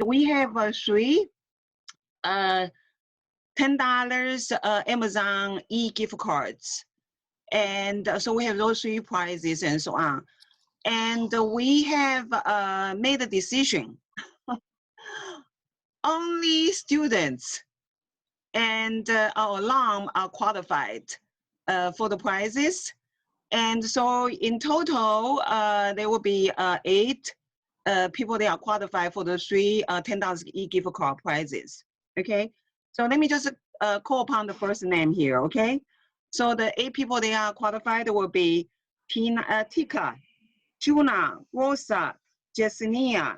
we have three $10 Amazon e-gift cards. And so we have those three prizes and so on. And we have made a decision. Only students and our alum are qualified for the prizes. And so in total, there will be 8 people that are qualified for the three $10 e-gift card prizes, okay? So let me just call upon the first name here, okay? So the 8 people that are qualified will be Tika, Juna, Rosa, Jessenia,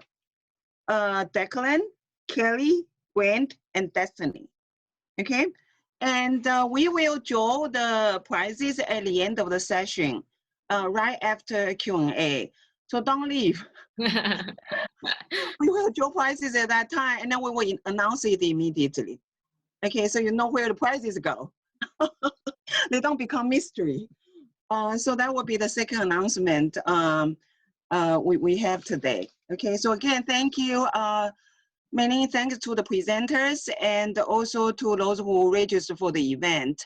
Declan, Kelly, Grant, and Destiny, okay? And we will draw the prizes at the end of the session, right after Q&A. So don't leave. We will draw prizes at that time, and then we will announce it immediately. Okay, so you know where the prizes go. They don't become mystery. So that will be the second announcement we have today. Okay, so again, thank you. Many thanks to the presenters and also to those who registered for the event.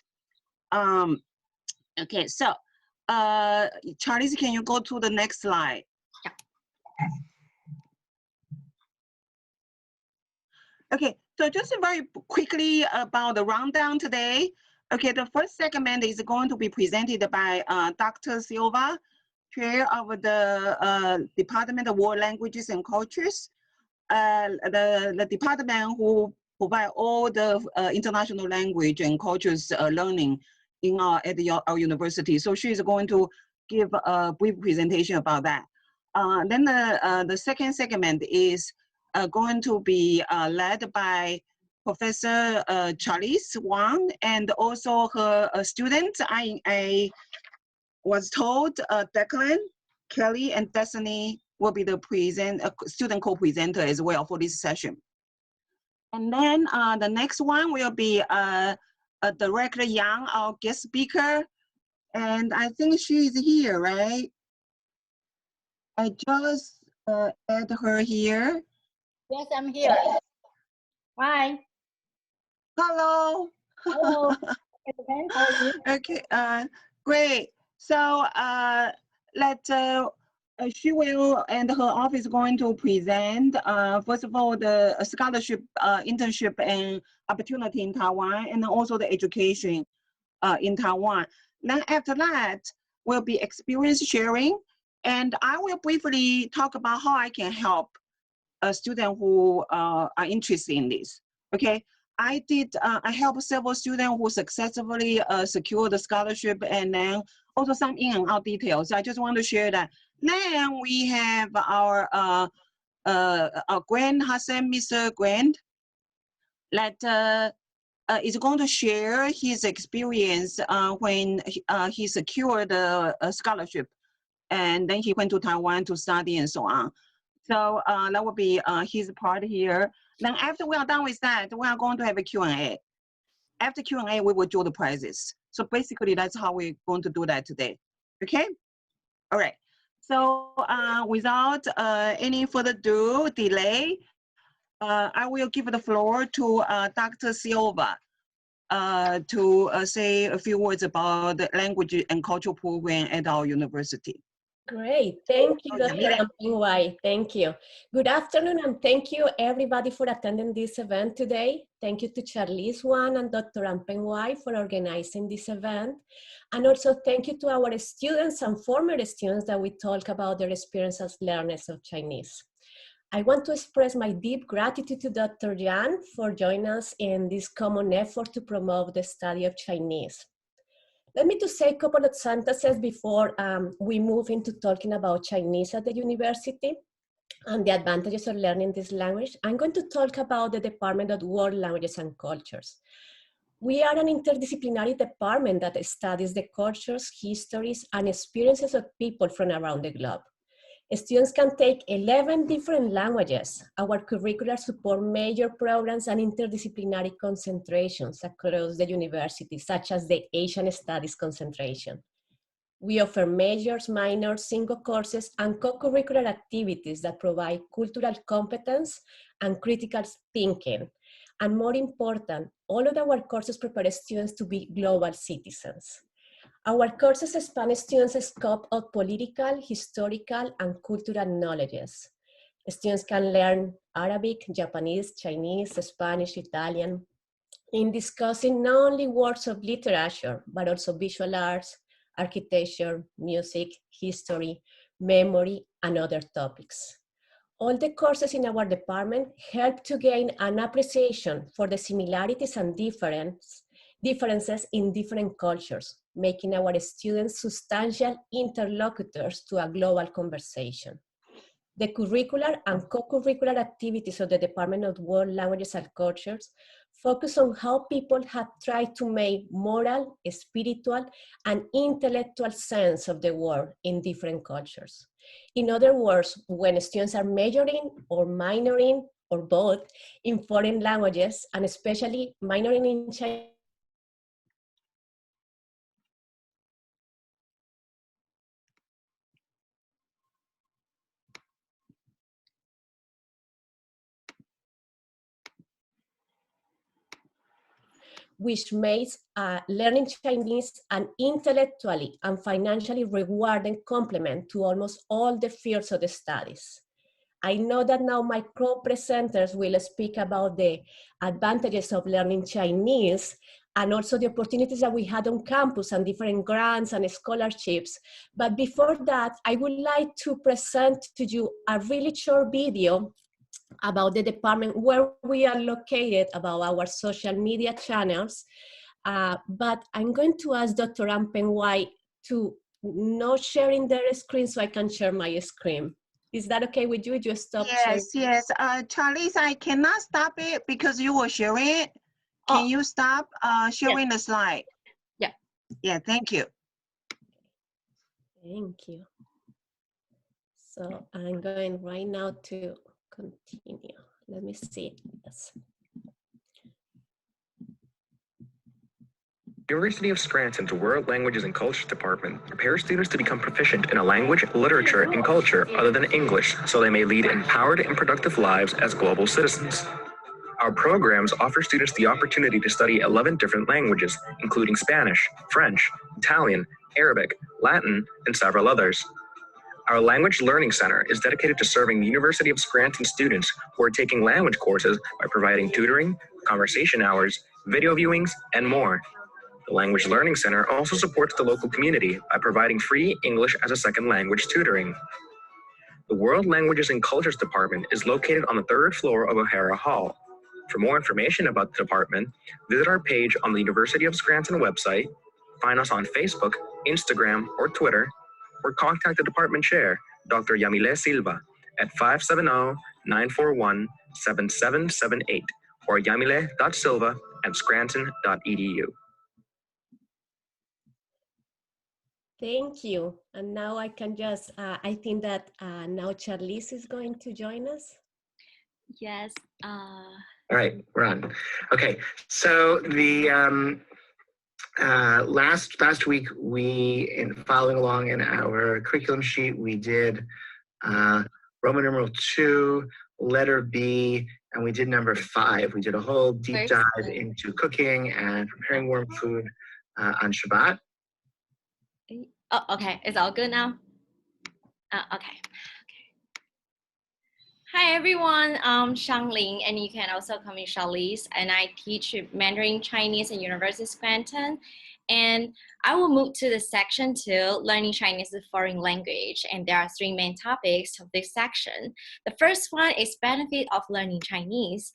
Okay, so Charlie, can you go to the next slide? Okay, so just very quickly about the rundown today. Okay, the first segment is going to be presented by Dr. Silva, chair of the Department of World Languages and Cultures. The department who provide all the international language and cultures learning in at our university. So she is going to give a brief presentation about that. Then the second segment is going to be led by Professor Charlize Wang and also her student. I was told Declan, Kelly, and Destiny will be the student co-presenter as well for this session. And then the next one will be Director Yang, our guest speaker. And I think she is here, right? I just add her here. Yes, I'm here. Hi. Hello. Hello. Okay, great. So she will and her office going to present, first of all, the scholarship, internship and opportunity in Taiwan, and also the education in Taiwan. Then after that will be experience sharing, and I will briefly talk about how I can help a student who are interested in this, okay? I helped several students who successfully secured the scholarship, and then also some in and out details. I just want to share that. Then we have our Grant Hassan, Mr. Grant, that is going to share his experience when he secured the scholarship, and then he went to Taiwan to study and so on. So that will be his part here. Then after we are done with that, we are going to have a Q&A. After Q&A, we will draw the prizes. So basically, that's how we're going to do that today. Okay? All right. So without any further delay, I will give the floor to Dr. Silva to say a few words about the language and cultural program at our university. Great, thank you, Dr. Ramping. Thank you. Good afternoon, and thank you everybody for attending this event today. Thank you to Charlize Wang and Dr. Ramping for organizing this event. And also thank you to our students and former students that we talk about their experience as learners of Chinese. I want to express my deep gratitude to Dr. Yang for joining us in this common effort to promote the study of Chinese. Let me just say a couple of sentences before we move into talking about Chinese at the university and the advantages of learning this language. I'm going to talk about the Department of World Languages and Cultures. We are an interdisciplinary department that studies the cultures, histories, and experiences of people from around the globe. Students can take 11 different languages. Our curricula support major programs and interdisciplinary concentrations across the university, such as the Asian Studies concentration. We offer majors, minors, single courses, and co-curricular activities that provide cultural competence and critical thinking. And more important, all of our courses prepare students to be global citizens. Our courses span students' scope of political, historical, and cultural knowledges. Students can learn Arabic, Japanese, Chinese, Spanish, Italian, in discussing not only works of literature, but also visual arts, architecture, music, history, memory, and other topics. All the courses in our department help to gain an appreciation for the similarities and differences in different cultures, making our students substantial interlocutors to a global conversation. The curricular and co-curricular activities of the Department of World Languages and Cultures focus on how people have tried to make moral, spiritual, and intellectual sense of the world in different cultures. In other words, when students are majoring or minoring or both in foreign languages, and especially minoring in Chinese, which makes learning Chinese an intellectually and financially rewarding complement to almost all the fields of the studies. I know that now my co-presenters will speak about the advantages of learning Chinese and also the opportunities that we had on campus and different grants and scholarships. But before that, I would like to present to you a really short video about the department, where we are located, about our social media channels. But I'm going to ask Dr. Ampeng Wai to not sharing their screen so I can share my screen. Is that okay with you? Just stop sharing. Yes. Charlize, I cannot stop it because you were sharing it. Can you stop sharing the slide? Yeah. Yeah, thank you. Thank you. So I'm going right now to continue. Let me see. Yes. University of Scranton's World Languages and Cultures Department prepares students to become proficient in a language, literature, and culture other than English, so they may lead empowered and productive lives as global citizens. Our programs offer students the opportunity to study 11 different languages, including Spanish, French, Italian, Arabic, Latin, and several others. Our Language Learning Center is dedicated to serving the University of Scranton students who are taking language courses by providing tutoring, conversation hours, video viewings, and more. The Language Learning Center also supports the local community by providing free English as a second language tutoring. The World Languages and Cultures Department is located on the 3rd floor of O'Hara Hall. For more information about the department, visit our page on the University of Scranton website, find us on Facebook, Instagram, or Twitter, or contact the department chair, Dr. Yamile Silva, at 570-941-7778 or yamile.silva@scranton.edu. Thank you. And now I can just, I think that now Charlize is going to join us. Yes. All right, we're on. Okay, so the last week, in following along in our curriculum sheet, we did Roman numeral 2, letter B, and we did number 5. We did a whole deep dive into cooking and preparing warm food on Shabbat. Oh, okay. It's all good now? Okay. Hi, everyone. I'm Shangling, and you can also call me Charlize, and I teach Mandarin Chinese at University of Scranton. And I will move to the section 2, learning Chinese as a foreign language. And there are 3 main topics of this section. The first one is benefit of learning Chinese.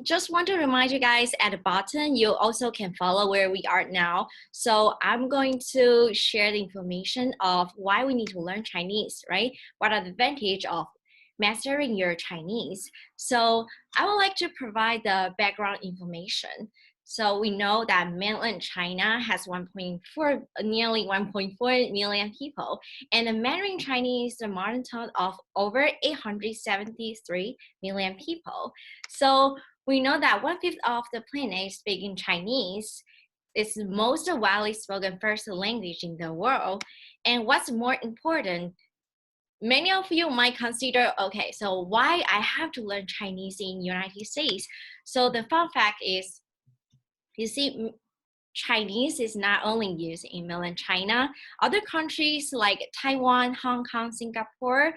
Just want to remind you guys at the bottom, you also can follow where we are now. So I'm going to share the information of why we need to learn Chinese, right? What are the advantages of mastering your Chinese? So I would like to provide the background information. So we know that mainland China has nearly 1.4 million people, and the Mandarin Chinese is the modern tongue of over 873 million people. So we know that 1/5 of the planet is speaking Chinese, it's the most widely spoken first language in the world. And what's more important, many of you might consider, okay, so why I have to learn Chinese in United States? So the fun fact is, you see, Chinese is not only used in mainland China, other countries like Taiwan, Hong Kong, Singapore,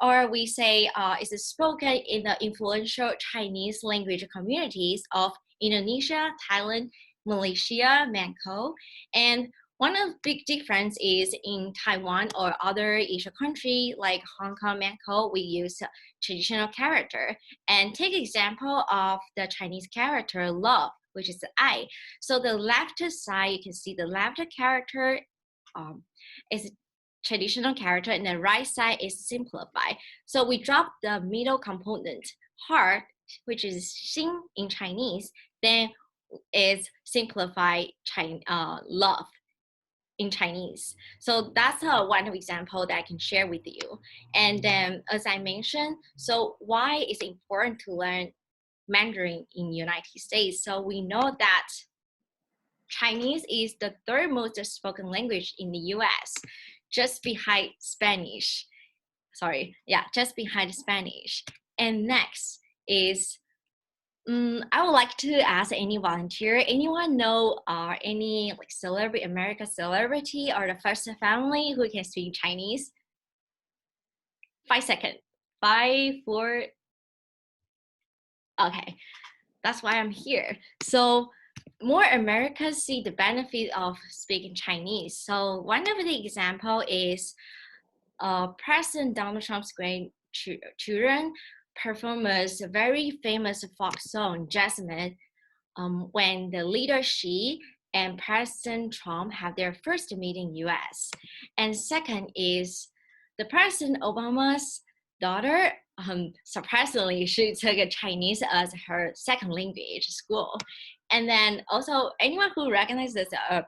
or we say it's spoken in the influential Chinese language communities of Indonesia, Thailand, Malaysia, Mexico. And one of the big difference is in Taiwan or other Asian country like Hong Kong, Mexico, we use traditional character. And take example of the Chinese character love, which is the I. So the left side, you can see the left character is traditional character, and the right side is simplified. So we drop the middle component, heart, which is xin in Chinese, then is simplified love in Chinese. So that's one example that I can share with you. And then, as I mentioned, so why is it important to learn Mandarin in United States? So we know that Chinese is the third most spoken language in the US, just behind Spanish. Just behind Spanish. And next is, I would like to ask any volunteer, anyone know any like celebrity, American celebrity or the first family who can speak Chinese? 5 seconds. 5, 4. Okay, that's why I'm here. So more Americans see the benefit of speaking Chinese. So one of the example is President Donald Trump's grandchildren performed a very famous folk song, Jasmine, when the leader Xi and President Trump have their first meeting in US. And second is the President Obama's daughter, surprisingly, she took Chinese as her second language school. And then also anyone who recognizes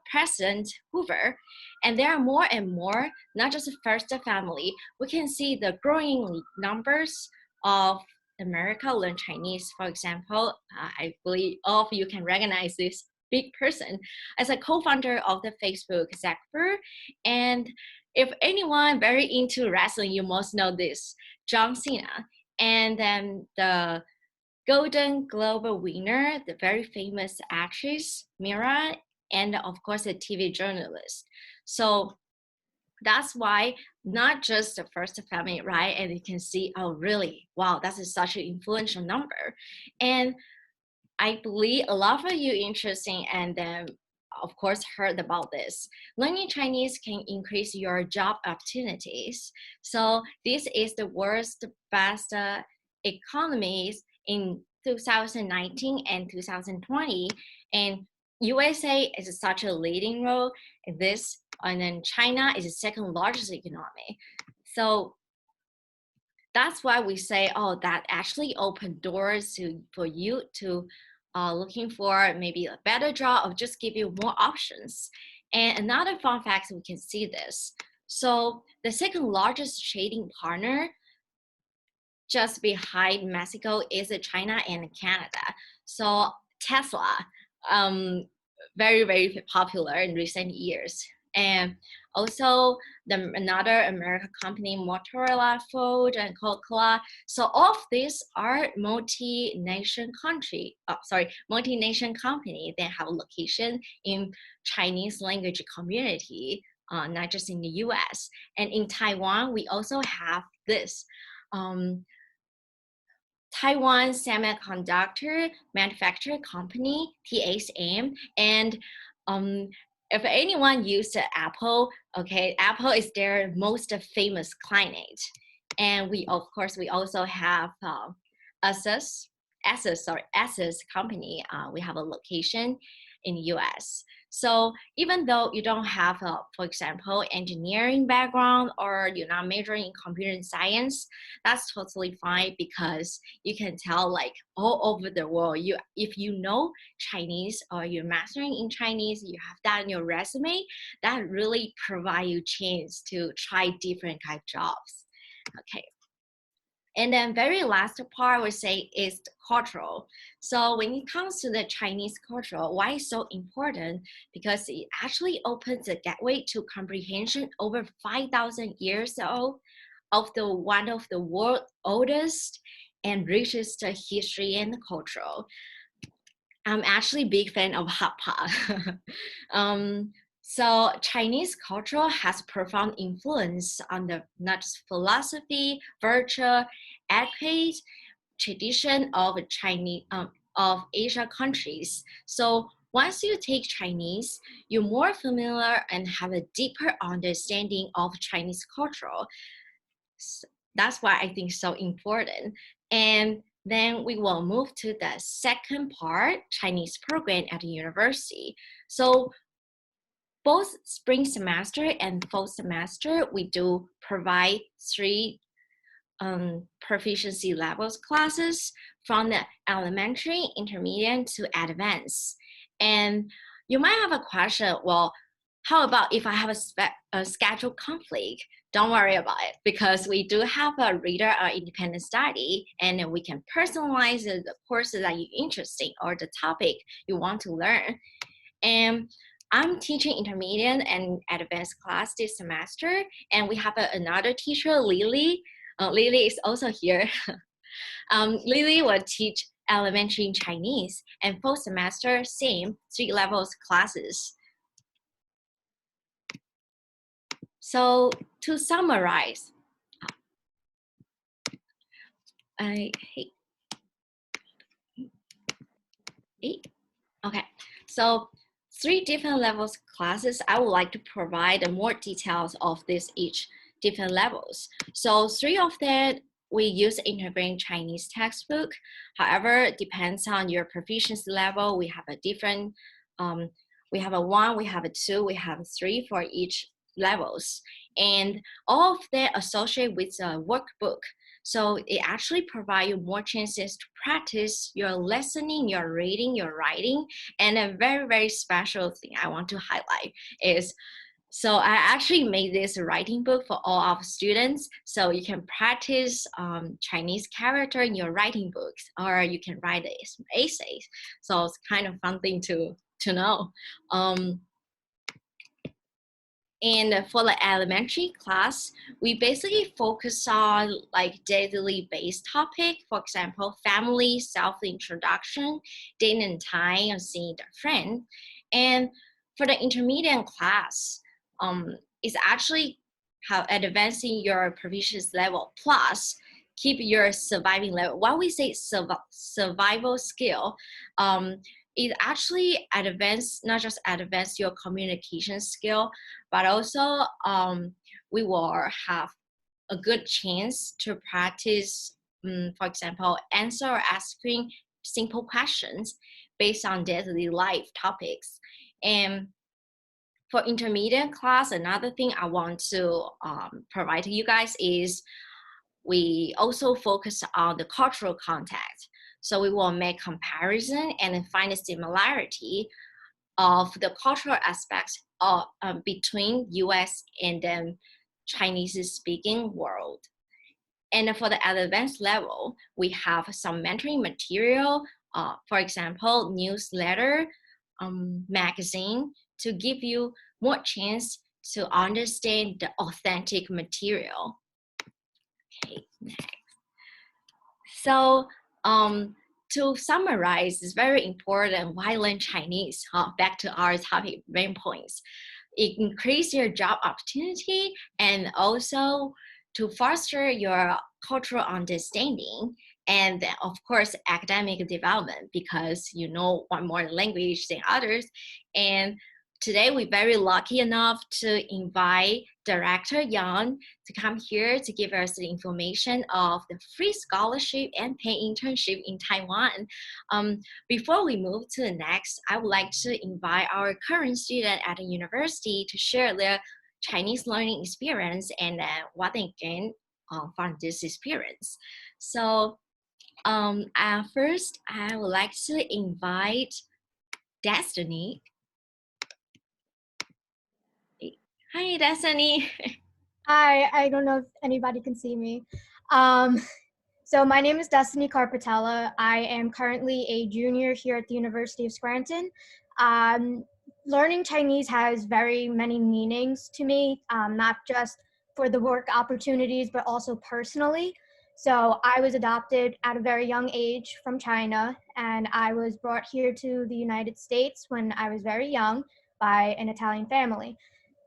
President Hoover, and there are more and more, not just the first family, we can see the growing numbers of America learn Chinese. For example, I believe all of you can recognize this big person as a co-founder of the Facebook, Zuckerberg. And if anyone very into wrestling, you must know this, John Cena. And then the Golden Globe winner, the very famous actress, Mira, and of course, a TV journalist. So that's why not just the first family, right? And you can see, oh, really? Wow, that's such an influential number. And I believe a lot of you interesting and then, of course, heard about this. Learning Chinese can increase your job opportunities. So this is the world's best economies in 2019 and 2020. And USA is such a leading role in this, and then China is the second largest economy. So that's why we say, oh, that actually opened doors for you to looking for maybe a better job or just give you more options. And another fun fact, we can see this. So the second largest trading partner just behind Mexico is China and Canada. So Tesla, very, very popular in recent years. And also another American company, Motorola, Ford, and Coca-Cola. So all of these are multinational company that have a location in Chinese language community, not just in the US. And in Taiwan, we also have this. Taiwan Semiconductor Manufacturing Company, TSM, and if anyone used Apple, okay, Apple is their most famous client. And we, of course, we also have Asus company. We have a location in the US. So even though you don't have, for example, engineering background or you're not majoring in computer science, that's totally fine because you can tell like all over the world, if you know Chinese or you're mastering in Chinese, you have that in your resume, that really provide you chance to try different kind of jobs. Okay. And then very last part I would say is cultural. So when it comes to the Chinese culture, why it's so important? Because it actually opens the gateway to comprehension over 5,000 years old of the one of the world's oldest and richest history and culture. I'm actually a big fan of Hapa. So Chinese culture has profound influence on the not just philosophy, virtue, etiquette, tradition of Chinese of Asia countries. So once you take Chinese, you're more familiar and have a deeper understanding of Chinese culture. So that's why I think it's so important. And then we will move to the second part, Chinese program at the university. So both spring semester and fall semester, we do provide 3 proficiency levels classes from the elementary, intermediate to advanced. And you might have a question, well, how about if I have a schedule conflict? Don't worry about it, because we do have a reader or independent study, and we can personalize the courses that you're interested in or the topic you want to learn. And I'm teaching intermediate and advanced class this semester, and we have another teacher, Lily. Lily is also here. Lily will teach elementary in Chinese, and fall semester, same, 3 levels classes. So to summarize, okay, so 3 different levels classes. I would like to provide more details of this each different levels. So 3 of them, we use integrated Chinese textbook. However, it depends on your proficiency level. We have a different, we have a 1, we have a 2, we have 3 for each levels. And all of them associate with a workbook. So it actually provides you more chances to practice your listening, your reading, your writing. And a very, very special thing I want to highlight is, so I actually made this writing book for all of students. So you can practice Chinese character in your writing books, or you can write essays. So it's kind of fun thing to know. And for the elementary class, we basically focus on like daily based topic. For example, family, self-introduction, date and time, and seeing their friend. And for the intermediate class, it's actually how advancing your proficiency level plus keep your surviving level. When we say survival skill, it actually advance, not just advance your communication skill, but also we will have a good chance to practice, for example, answer or asking simple questions based on daily life topics. And for intermediate class, another thing I want to provide to you guys is we also focus on the cultural context. So we will make comparison and find a similarity of the cultural aspects of, between US and the Chinese speaking world. And for the advanced level, we have some mentoring material, for example, newsletter, magazine, to give you more chance to understand the authentic material. Okay, next. So to summarize, it's very important why learn Chinese. Back to our topic, main points. It increases your job opportunity and also to foster your cultural understanding, and then of course academic development, because you know one more language than others. And today we're very lucky enough to invite Director Yang to come here to give us the information of the free scholarship and paid internship in Taiwan. Before we move to the next, I would like to invite our current student at the university to share their Chinese learning experience and what they gain from this experience. So first, I would like to invite Destiny. Hi, Destiny. Hi, I don't know if anybody can see me. So my name is Destiny Carpatella. I am currently a junior here at the University of Scranton. Learning Chinese has very many meanings to me, not just for the work opportunities, but also personally. So I was adopted at a very young age from China, and I was brought here to the United States when I was very young by an Italian family.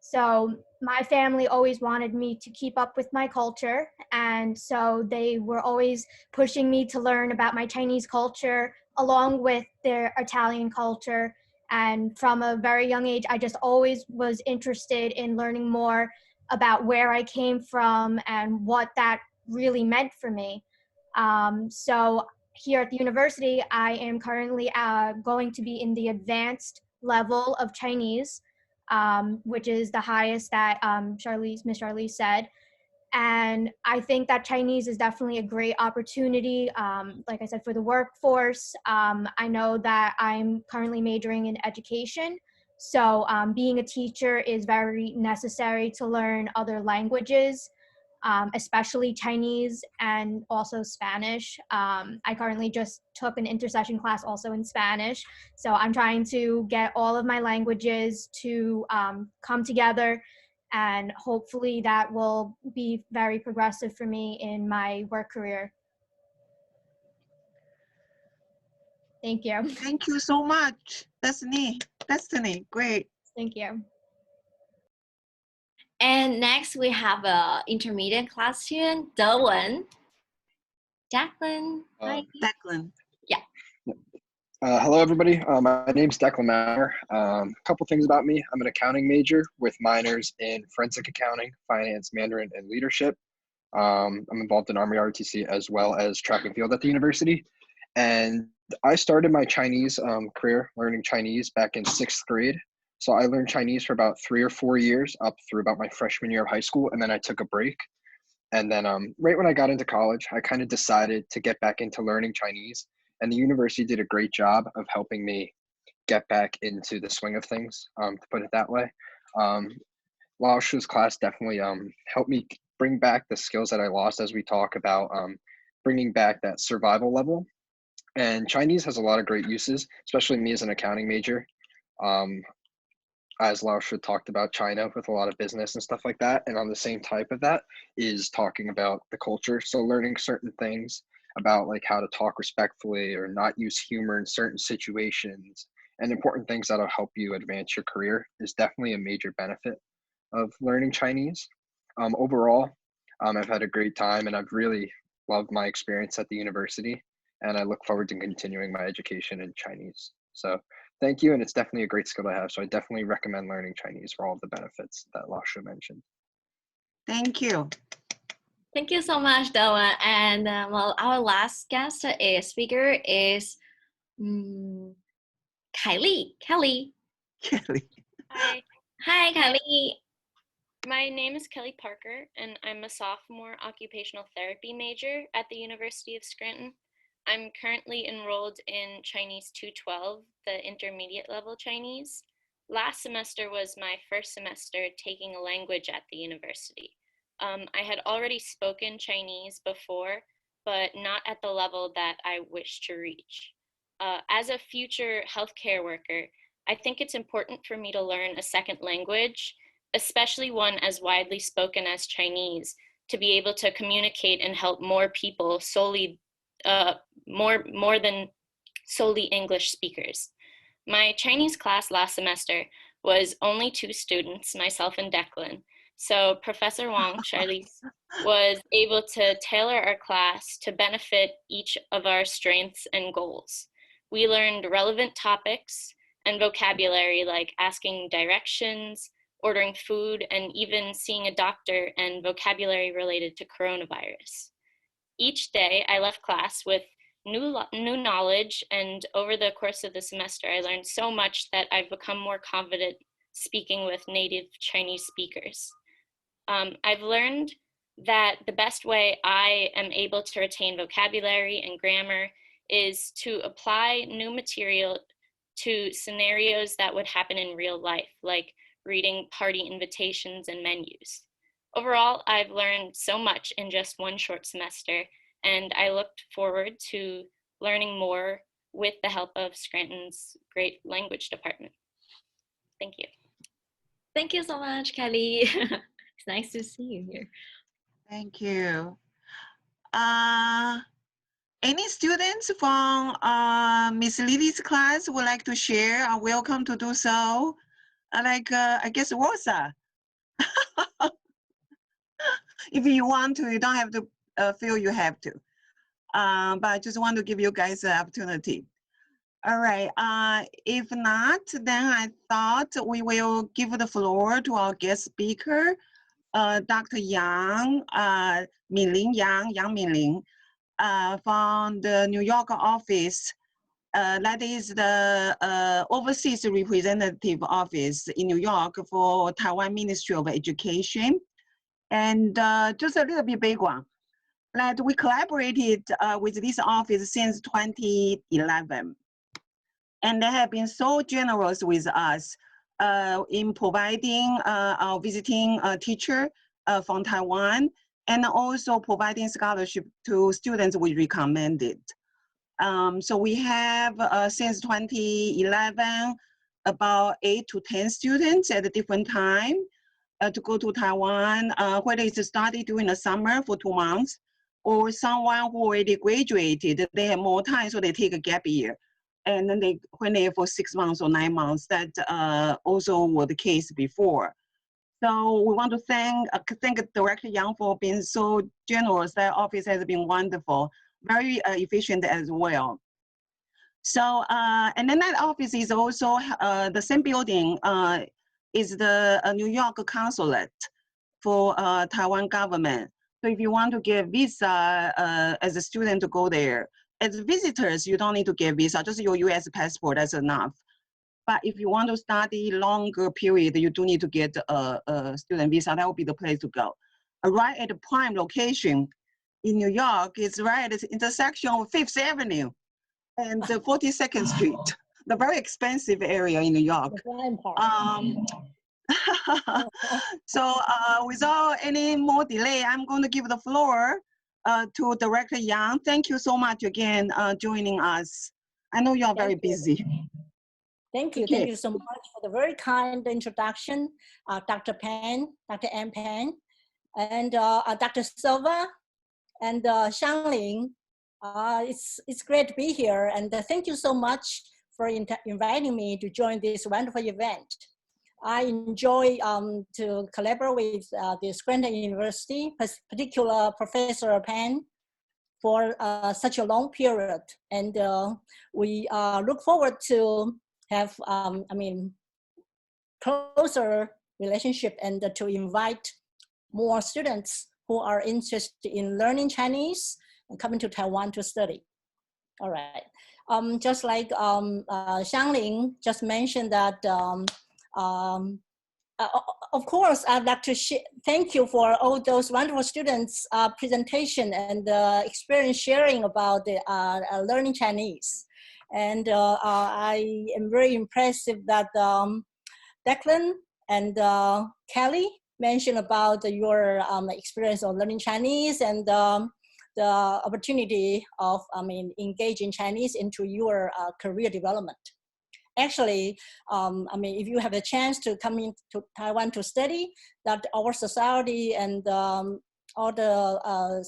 So my family always wanted me to keep up with my culture, and so they were always pushing me to learn about my Chinese culture along with their Italian culture. And from a very young age, I just always was interested in learning more about where I came from and what that really meant for me. So here at the university, I am currently going to be in the advanced level of Chinese, which is the highest that Miss Charlize said. And I think that Chinese is definitely a great opportunity, like I said, for the workforce. I know that I'm currently majoring in education. So being a teacher is very necessary to learn other languages, especially Chinese and also Spanish. I currently just took an intercession class also in Spanish. So I'm trying to get all of my languages to come together, and hopefully that will be very progressive for me in my work career. Thank you. Thank you so much, Destiny. Destiny, great. Thank you. And next we have a intermediate class student, Dewen. Declan, hi. Declan. Yeah. Hello, everybody. My name's Declan Maurer. A couple things about me. I'm an accounting major with minors in forensic accounting, finance, Mandarin, and leadership. I'm involved in Army ROTC as well as track and field at the university. And I started my Chinese career learning Chinese back in 6th grade. So I learned Chinese for about 3 or 4 years up through about my freshman year of high school. And then I took a break. And then right when I got into college, I kind of decided to get back into learning Chinese. And the university did a great job of helping me get back into the swing of things, to put it that way. Lao Shu's class definitely helped me bring back the skills that I lost, as we talk about bringing back that survival level. And Chinese has a lot of great uses, especially me as an accounting major. As Lao Shu talked about China with a lot of business and stuff like that. And on the same type of that is talking about the culture. So learning certain things about like how to talk respectfully or not use humor in certain situations and important things that'll help you advance your career is definitely a major benefit of learning Chinese. Overall, I've had a great time and I've really loved my experience at the university, and I look forward to continuing my education in Chinese. So thank you, and it's definitely a great skill to have. So I definitely recommend learning Chinese for all of the benefits that Lao Shu mentioned. Thank you. Thank you so much, Dewen. And well, our last guest speaker is Kylie. Kelly. Kelly. Hi, Hi, Kylie. my name is Kelly Parker, and I'm a sophomore occupational therapy major at the University of Scranton. I'm currently enrolled in Chinese 212, the intermediate level Chinese. Last semester was my first semester taking a language at the university. I had already spoken Chinese before, but not at the level that I wish to reach. As a future healthcare worker, I think it's important for me to learn a second language, especially one as widely spoken as Chinese, to be able to communicate and help more people solely, more than solely English speakers. My Chinese class last semester was only 2 students, myself and Declan. So Professor Wang, Charlize, was able to tailor our class to benefit each of our strengths and goals. We learned relevant topics and vocabulary like asking directions, ordering food, and even seeing a doctor, and vocabulary related to coronavirus. Each day I left class with new knowledge, and over the course of the semester I learned so much that I've become more confident speaking with native Chinese speakers. I've learned that the best way I am able to retain vocabulary and grammar is to apply new material to scenarios that would happen in real life, like reading party invitations and menus. Overall, I've learned so much in just one short semester, and I looked forward to learning more with the help of Scranton's great language department. Thank you. Thank you so much, Kelly. It's nice to see you here. Thank you. Any students from Miss Lily's class would like to share are welcome to do so. I guess Rosa. If you want to, you don't have to feel you have to. But I just want to give you guys an opportunity. All right, if not, then I thought we will give the floor to our guest speaker, Dr. Yang, Min-Ling Yang, Yang Min-Ling, from the New York office. That is the overseas representative office in New York for Taiwan Ministry of Education. And just a little bit background, that we collaborated with this office since 2011. And they have been so generous with us in providing our visiting teacher from Taiwan, and also providing scholarship to students we recommended. So we have, since 2011, about 8 to 10 students at a different time to go to Taiwan, whether it's a study during the summer for 2 months, or someone who already graduated, they have more time, so they take a gap year. And then when they're for 6 months or 9 months, that also was the case before. So we want to thank Director Yang for being so generous. That office has been wonderful, very efficient as well. So, and then that office is also, the same building is the New York consulate for Taiwan government. So if you want to get visa as a student to go there, as visitors, you don't need to get visa, just your US passport, that's enough. But if you want to study longer period, you do need to get a student visa. That would be the place to go. Right at the prime location in New York, it's right at the intersection of 5th Avenue and 42nd Street, the very expensive area in New York. So without any more delay, I'm going to give the floor to Director Yang. Thank you so much again joining us. I know you are very busy. Thank you. Thank you so much for the very kind introduction, Dr. M. Pan, and Dr. Silva, and Xiangling. It's great to be here, and thank you so much for inviting me to join this wonderful event. I enjoy to collaborate with the Scranton University, particular Professor Pan, for such a long period, and we look forward to have closer relationship and to invite more students who are interested in learning Chinese and coming to Taiwan to study. All right. Just like Xiangling just mentioned that, of course, I'd like to thank you for all those wonderful students' presentation and experience sharing about the, learning Chinese. And I am very impressed that Declan and Kelly mentioned about your experience of learning Chinese and the opportunity of engaging Chinese into your career development. Actually, if you have a chance to come into Taiwan to study, that our society and all the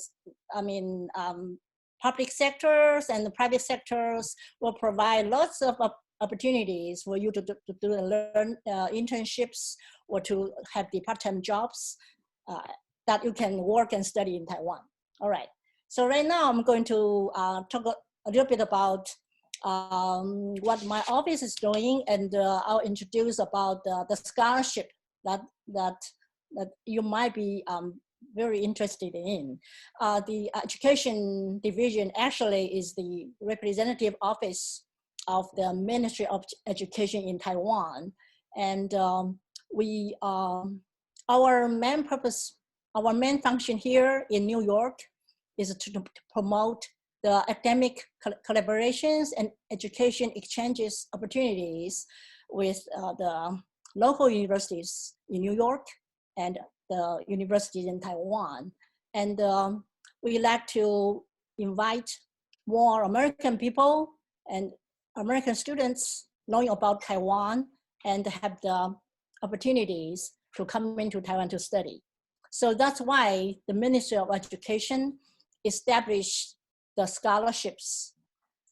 public sectors and the private sectors will provide lots of opportunities for you to learn internships or to have the part-time jobs that you can work and study in Taiwan. All right. So right now I'm going to talk a little bit about what my office is doing, and I'll introduce about the scholarship that you might be very interested in. The education division actually is the representative office of the Ministry of Education in Taiwan, and our main purpose, our main function here in New York is to promote the academic collaborations and education exchanges opportunities with the local universities in New York and the universities in Taiwan. And we like to invite more American people and American students knowing about Taiwan and have the opportunities to come into Taiwan to study. So that's why the Ministry of Education established the scholarships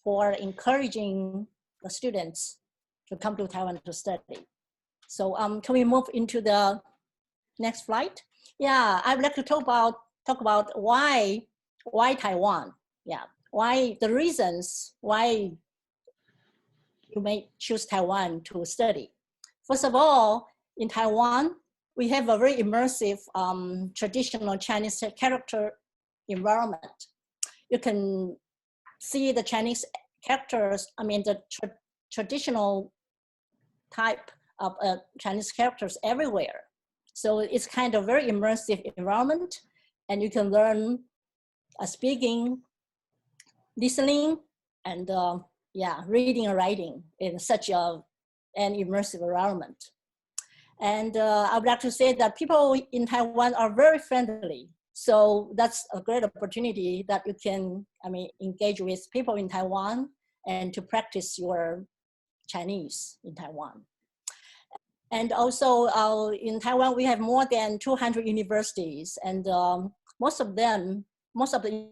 for encouraging the students to come to Taiwan to study. So can we move into the next slide? Yeah, I'd like to talk about why Taiwan. Yeah, why the reasons why you may choose Taiwan to study. First of all, in Taiwan, we have a very immersive traditional Chinese character environment. You can see the Chinese characters, the traditional type of Chinese characters everywhere. So it's kind of very immersive environment, and you can learn speaking, listening, and reading and writing in such an immersive environment. And I would like to say that people in Taiwan are very friendly. So that's a great opportunity that you can, engage with people in Taiwan and to practice your Chinese in Taiwan. And also in Taiwan, we have more than 200 universities, and most of the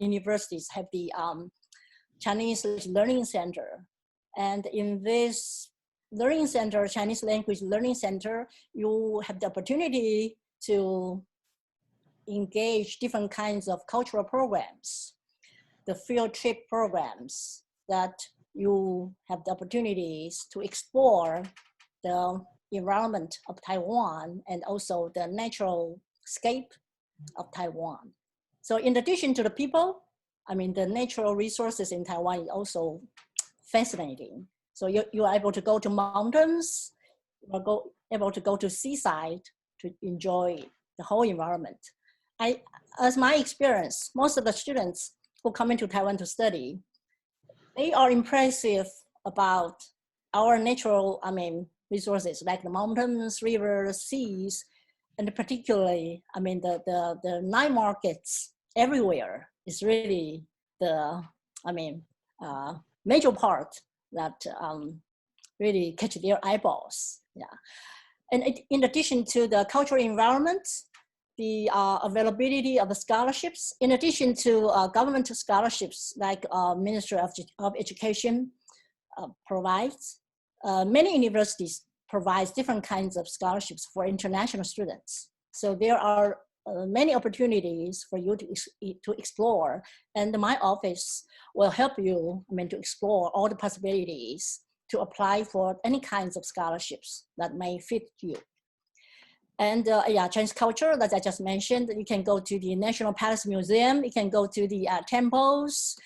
universities have the Chinese Learning Center. And in this Learning Center, Chinese Language Learning Center, you have the opportunity to engage different kinds of cultural programs, the field trip programs that you have the opportunities to explore the environment of Taiwan and also the natural scape of Taiwan. So in addition to the people, the natural resources in Taiwan is also fascinating. So you are able to go to mountains, you are able to go to seaside to enjoy the whole environment. As my experience, most of the students who come into Taiwan to study, they are impressive about our natural, resources like the mountains, rivers, seas, and particularly, the night markets everywhere is really the, major part that really catch their eyeballs. Yeah, and in addition to the cultural environment, the availability of the scholarships, in addition to government scholarships like Ministry of Education provides, many universities provide different kinds of scholarships for international students. So there are many opportunities for you to explore, and my office will help you to explore all the possibilities to apply for any kinds of scholarships that may fit you. And Chinese culture, as I just mentioned, you can go to the National Palace Museum, you can go to the temples,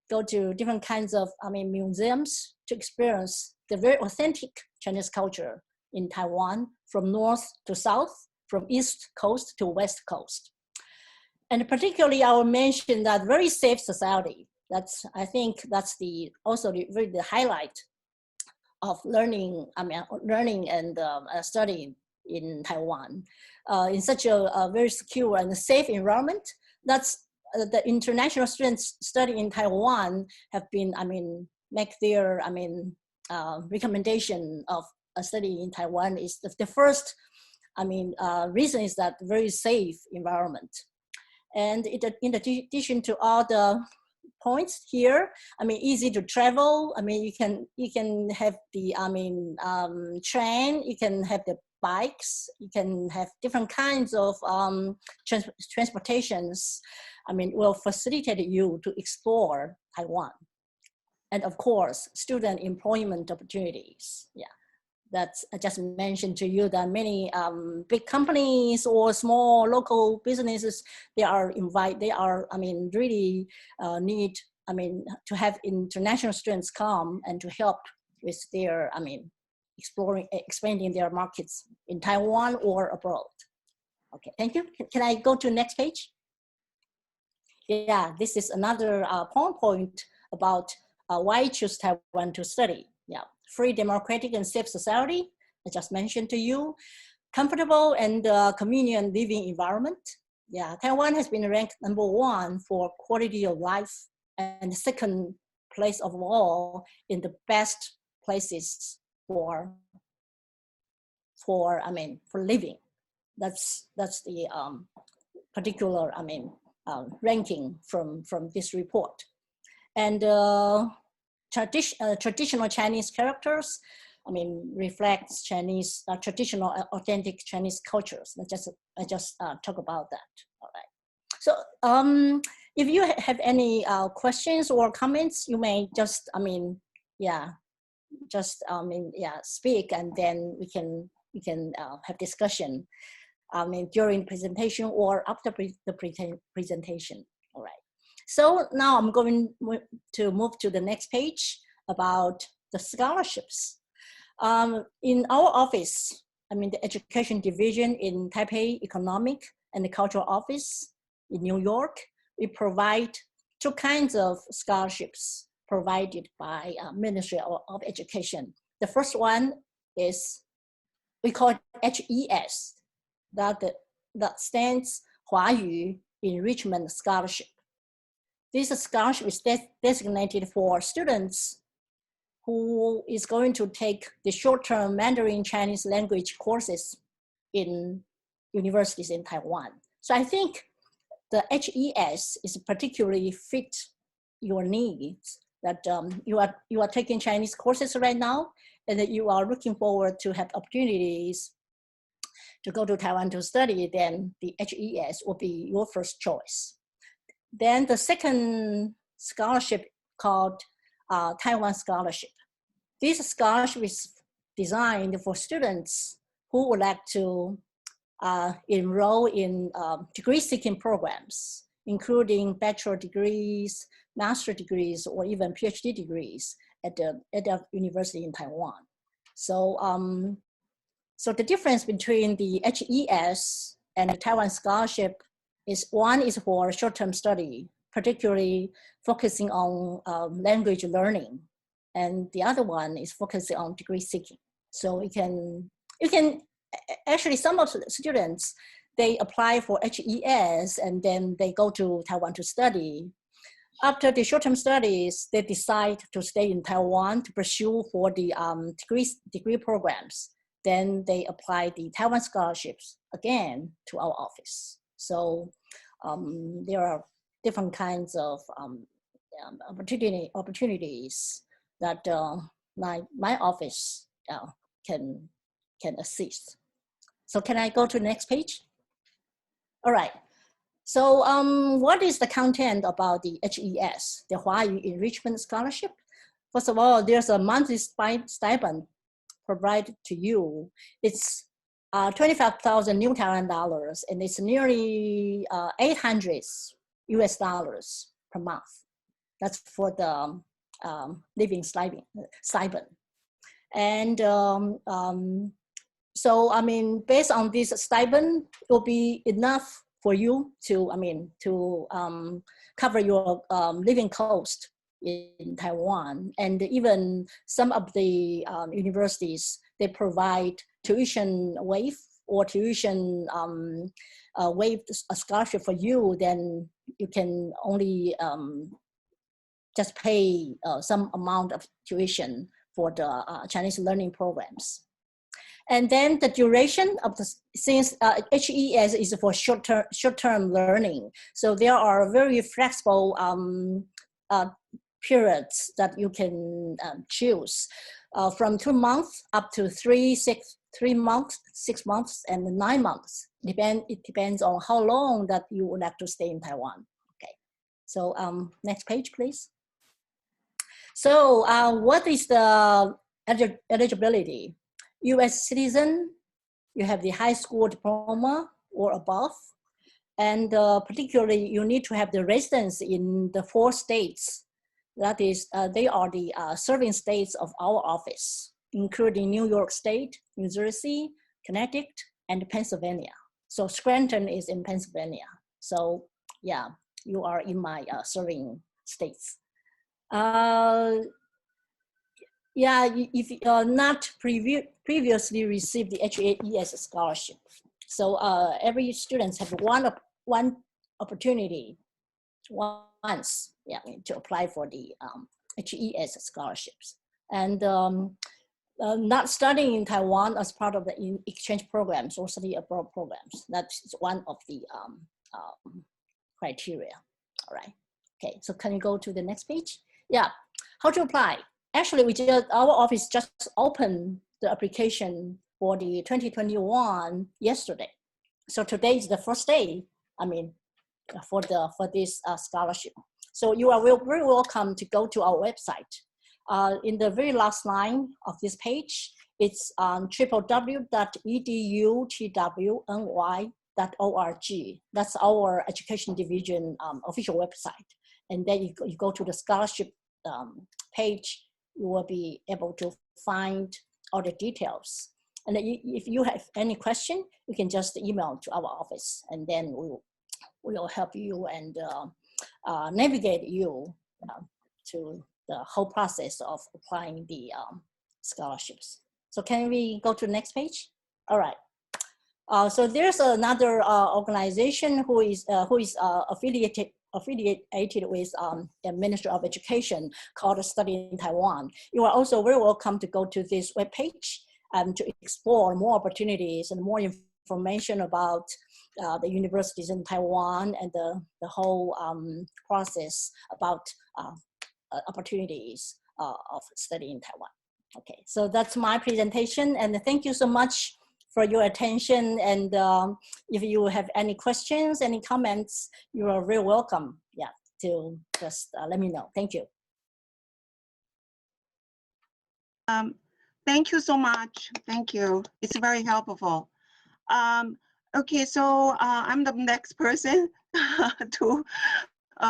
go to different kinds of museums to experience the very authentic Chinese culture in Taiwan, from north to south, from east coast to west coast. And particularly I will mention that very safe society. I think that's also the highlight of learning and studying in Taiwan. In such a very secure and safe environment, that's the international students studying in Taiwan have been, make their, recommendation of a study in Taiwan is the first, reason is that very safe environment. And in addition to all the points here, easy to travel. You can have the, train, you can have the bikes, you can have different kinds of transportations, will facilitate you to explore Taiwan. And of course, student employment opportunities. Yeah, I just mentioned to you that many big companies or small local businesses, they really need, to have international students come and to help with their, expanding their markets in Taiwan or abroad. Okay, thank you. Can I go to the next page? Yeah, this is another point about why choose Taiwan to study. Yeah, free, democratic, and safe society, I just mentioned to you. Comfortable and convenient living environment. yeah, Taiwan has been ranked #1 for quality of life and second place of all in the best places for living. That's the particular ranking from this report. And traditional Chinese characters, reflects Chinese traditional authentic Chinese cultures. I just talk about that. All right. So if you have any questions or comments, you may just speak, and then we can have discussion during the presentation or after the presentation. All right. So now I'm going to move to the next page about the scholarships. In our office, the education division in Taipei Economic and the Cultural Office in New York, we provide 2 kinds of scholarships provided by Ministry of Education. The first one is, we call it HES, that stands Huayu Enrichment Scholarship. This scholarship is designated for students who is going to take the short-term Mandarin Chinese language courses in universities in Taiwan. So I think the HES is particularly fit your needs, that you are taking Chinese courses right now, and that you are looking forward to have opportunities to go to Taiwan to study, then the HES will be your first choice. Then the second scholarship called Taiwan Scholarship. This scholarship is designed for students who would like to enroll in degree-seeking programs, including bachelor degrees, master degrees, or even PhD degrees at the university in Taiwan. So, so the difference between the HES and the Taiwan Scholarship is, one is for short-term study, particularly focusing on language learning, and the other one is focusing on degree seeking. So you can actually, some of the students, they apply for HES and then they go to Taiwan to study. After the short-term studies, they decide to stay in Taiwan to pursue for the degree programs. Then they apply the Taiwan scholarships again to our office. So there are different kinds of opportunities that my office can assist. So can I go to the next page? All right. So what is the content about the HES, the Huayu Enrichment Scholarship? First of all, there's a monthly stipend provided to you. It's 25,000 new Taiwan dollars, and it's nearly $800 US per month. That's for the living stipend. And so, based on this stipend, it will be enough for you to, cover your living cost in Taiwan. And even some of the universities, they provide tuition waive or tuition waive a scholarship for you. Then you can only just pay some amount of tuition for the Chinese learning programs. And then the duration of the, since HES is for short-term learning, so there are very flexible periods that you can choose, from 2 months up to 3 months, 6 months, and 9 months. It depends on how long that you would like to stay in Taiwan. Okay, so next page, please. So what is the eligibility? U.S. citizen, you have the high school diploma or above, and particularly you need to have the residence in the 4 states. That is, they are the serving states of our office, including New York State, New Jersey, Connecticut, and Pennsylvania. So Scranton is in Pennsylvania. So yeah, you are in my serving states. Yeah, if you are not previously received the HES scholarship. So every student have one one opportunity once, yeah, to apply for the HES scholarships. And not studying in Taiwan as part of the exchange programs or study abroad programs. That's one of the criteria. All right. Okay, so can you go to the next page? Yeah, how to apply? Actually, our office just opened the application for the 2021 yesterday. So today is the first day, I mean, for this scholarship. So you are very welcome to go to our website. In the very last line of this page, it's www.edutwny.org. That's our education division official website. And then you go to the scholarship page, you will be able to find all the details. And if you have any question, you can just email to our office, and then we'll help you and navigate you to the whole process of applying the scholarships. So can we go to the next page? All right. So there's another organization who is affiliated with the Ministry of Education called Study in Taiwan. You are also very welcome to go to this webpage to explore more opportunities and more information about the universities in Taiwan and the whole process about opportunities of studying in Taiwan. Okay, so that's my presentation, and thank you so much for your attention. And if you have any questions, any comments, you are very welcome, yeah, to just let me know. Thank you. Thank you so much. Thank you. It's very helpful. Okay, so I'm the next person to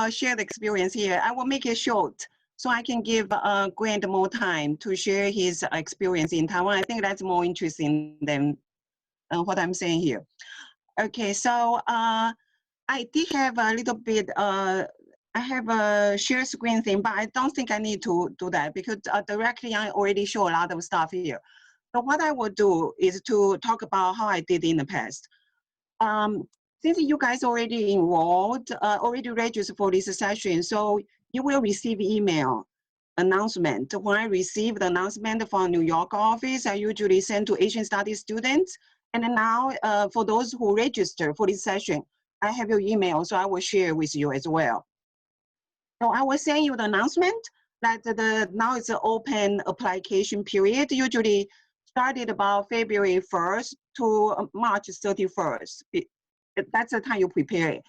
share the experience here. I will make it short so I can give Grant more time to share his experience in Taiwan. I think that's more interesting than what I'm saying here. Okay, so I did have a little bit, I have a share screen thing, but I don't think I need to do that because directly I already show a lot of stuff here. So what I will do is to talk about how I did in the past. Since you guys already enrolled, already registered for this session, so you will receive email announcement. When I receive the announcement from New York office, I usually send to Asian Studies students. And then now for those who register for this session, I have your email, so I will share with you as well. So I will send you the announcement that now it's an open application period, usually started about February 1st to March 31st. That's the time you prepare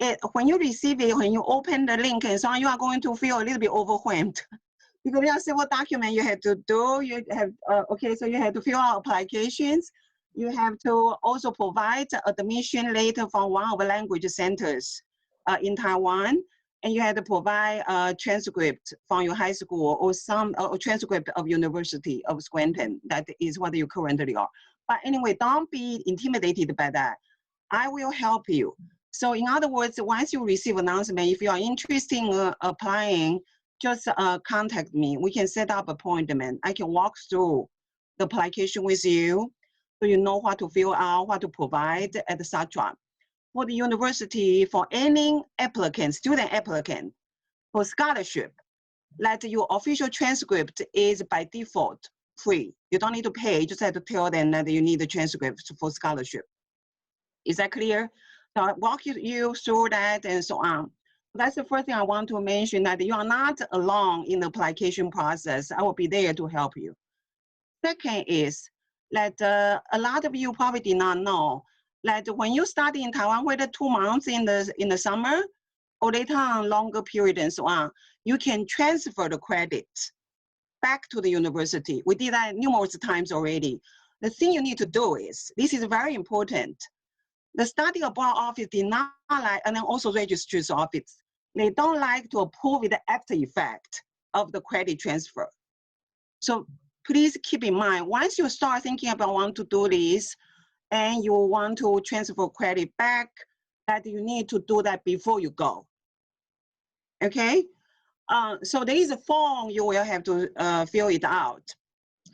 it. When you receive it, when you open the link and so on, you are going to feel a little bit overwhelmed because there are several documents you have to do. You have, okay, so you have to fill out applications. You have to also provide admission letter from one of the language centers in Taiwan. And you have to provide a transcript from your high school or some transcript of University of Scranton. That is what you currently are. But anyway, don't be intimidated by that. I will help you. So in other words, once you receive an announcement, if you are interested in applying, just contact me. We can set up an appointment. I can walk through the application with you so you know what to fill out, what to provide, etc. For the university, for any applicant, student applicant, for scholarship, that your official transcript is by default free. You don't need to pay, you just have to tell them that you need the transcript for scholarship. Is that clear? So I'll walk you through that and so on. That's the first thing I want to mention, that you are not alone in the application process. I will be there to help you. Second is that a lot of you probably did not know that when you study in Taiwan, whether 2 months in the summer or later on longer period and so on, you can transfer the credit back to the university. We did that numerous times already. The thing you need to do is, this is very important. The study abroad office did not like, and then also registrar's office, they don't like to approve the after effect of the credit transfer. So please keep in mind, once you start thinking about wanting to do this, and you want to transfer credit back, that you need to do that before you go. Okay? So there is a form you will have to fill it out.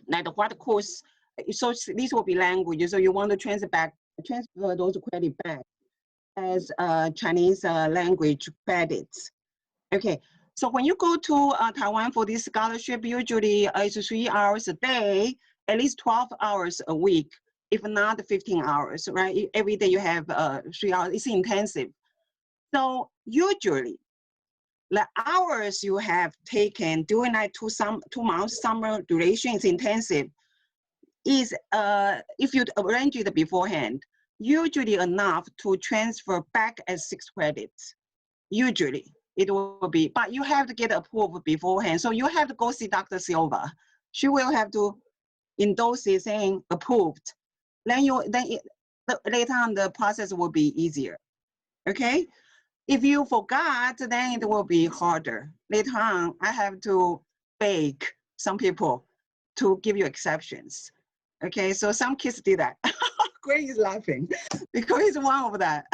Like what course, so this will be language, so you want to transfer those credit back. as Chinese language credits. Okay, so when you go to Taiwan for this scholarship, usually it's 3 hours a day, at least 12 hours a week, if not 15 hours, right? Every day you have 3 hours, it's intensive. So usually, the hours you have taken during like 2 months summer duration is intensive, is if you arrange it beforehand, usually enough to transfer back as 6 credits. Usually it will be, but you have to get approved beforehand. So you have to go see Dr. Silva. She will have to endorse it saying approved. Then later on the process will be easier. Okay. If you forgot, then it will be harder. Later on, I have to beg some people to give you exceptions. Okay, so some kids did that. Gray is laughing because he's one of that.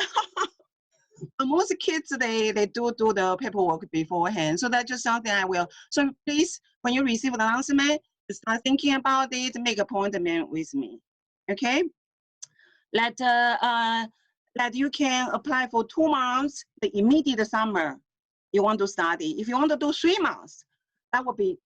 Most kids, they do the paperwork beforehand. So that's just something I will. So please, when you receive the announcement, start thinking about it, make an appointment with me. Okay? That you can apply for 2 months, the immediate summer you want to study. If you want to do 3 months, that would be,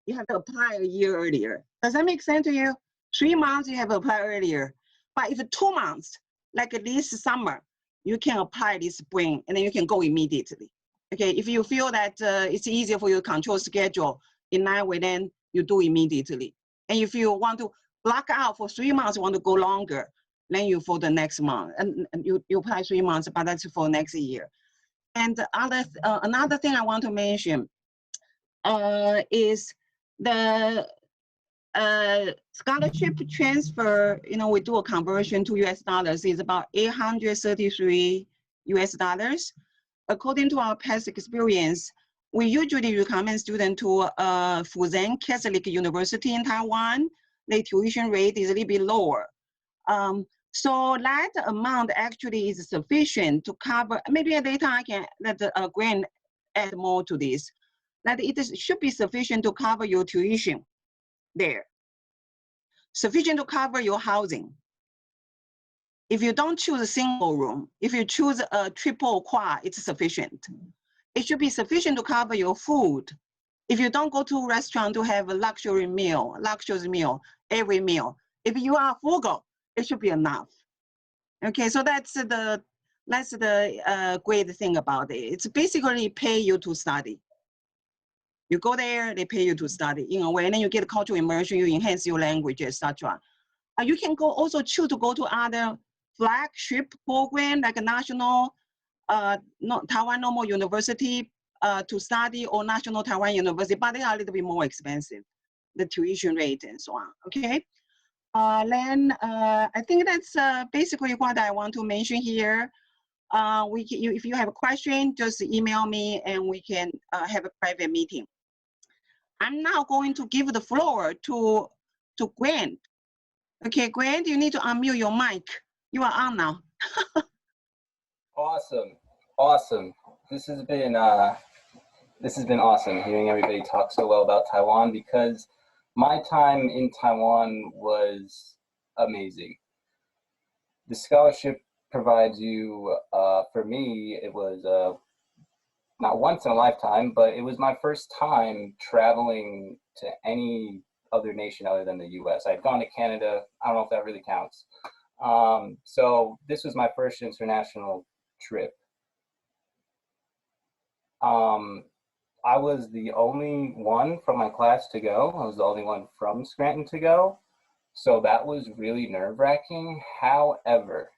you have to apply a year earlier. Does that make sense to you? 3 months, you have to apply earlier. But if 2 months, like this summer, you can apply this spring, and then you can go immediately. Okay, if you feel that it's easier for you to control schedule in that way, then you do immediately. And if you want to block out for 3 months, you want to go longer, then you for the next month, and you apply 3 months, but that's for next year. And another thing I want to mention is the scholarship transfer. You know, we do a conversion to US dollars is about $833 US. According to our past experience, we usually recommend students to Fuzhou Catholic University in Taiwan. The tuition rate is a little bit lower. So that amount actually is sufficient to cover, maybe later I can let Gwen add more to this, that it should be sufficient to cover your tuition there. Sufficient to cover your housing. If you don't choose a single room, if you choose a triple quad, it's sufficient. It should be sufficient to cover your food. If you don't go to a restaurant to have a luxury meal, every meal. If you are frugal, it should be enough. Okay, so that's the great thing about it. It's basically pay you to study. You go there, they pay you to study in a way, and then you get cultural immersion, you enhance your language, etc. You can go also choose to go to other flagship program like a national Taiwan Normal University to study, or National Taiwan University, but they are a little bit more expensive, the tuition rate and so on. Okay. Then I think that's basically what I want to mention here. If you have a question, just email me and we can have a private meeting. I'm now going to give the floor to Gwen. Okay, Gwen, you need to unmute your mic. You are on now. Awesome. This has been awesome hearing everybody talk so well about Taiwan, because my time in Taiwan was amazing. The scholarship provides you, for me, it was not once in a lifetime, but it was my first time traveling to any other nation other than the US. I'd gone to Canada. I don't know if that really counts. So this was my first international trip. I was the only one from my class to go. I was the only one from Scranton to go. So that was really nerve-wracking. However,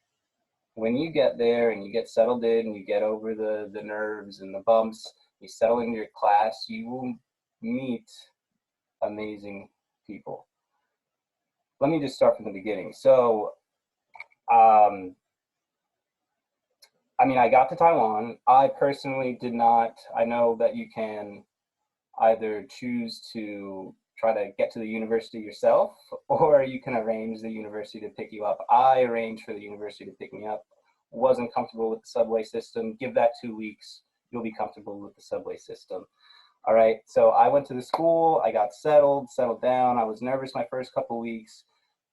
when you get there and you get settled in and you get over the nerves and the bumps, you settle into your class, you will meet amazing people. Let me just start from the beginning. So, I mean, I got to Taiwan. I personally did not. I know that you can either choose to try to get to the university yourself, or you can arrange the university to pick you up. I arranged for the university to pick me up. Wasn't comfortable with the subway system. Give that 2 weeks, you'll be comfortable with the subway system. All right, so I went to the school. I got settled down. I was nervous my first couple weeks.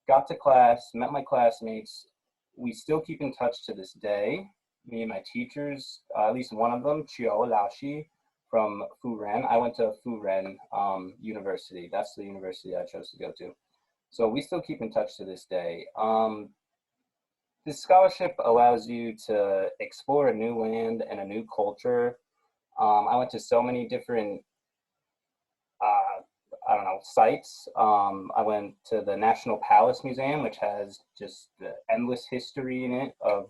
Got to class, met my classmates. We still keep in touch to this day. me and my teachers, at least one of them, Chiao Laoxi from Furen. I went to Furen University. That's the university I chose to go to. So we still keep in touch to this day. This scholarship allows you to explore a new land and a new culture. I went to so many different, I don't know, sites. I went to the National Palace Museum, which has just the endless history in it of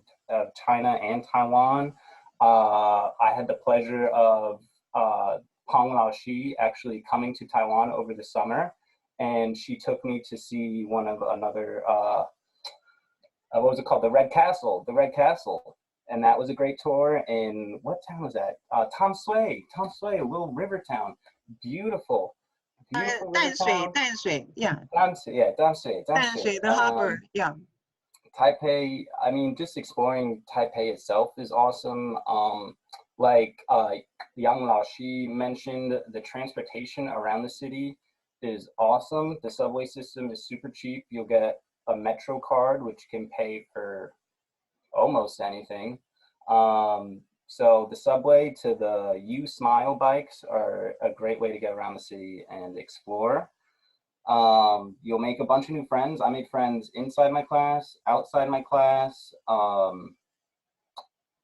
China and Taiwan. I had the pleasure of Peng Laoxi actually coming to Taiwan over the summer, and she took me to see another, what was it called? The Red Castle. And that was a great tour. And what town was that? Tom Sui, a little river town. Beautiful. Beautiful river town. Danshui, yeah. Danshui, the harbor, yeah. Taipei, I mean, just exploring Taipei itself is awesome. Like Yang Laoxi mentioned, the transportation around the city is awesome. The subway system is super cheap. You'll get a Metro card, which can pay for almost anything. So the subway to the U-Smile bikes are a great way to get around the city and explore. You'll make a bunch of new friends. I made friends inside my class, outside my class.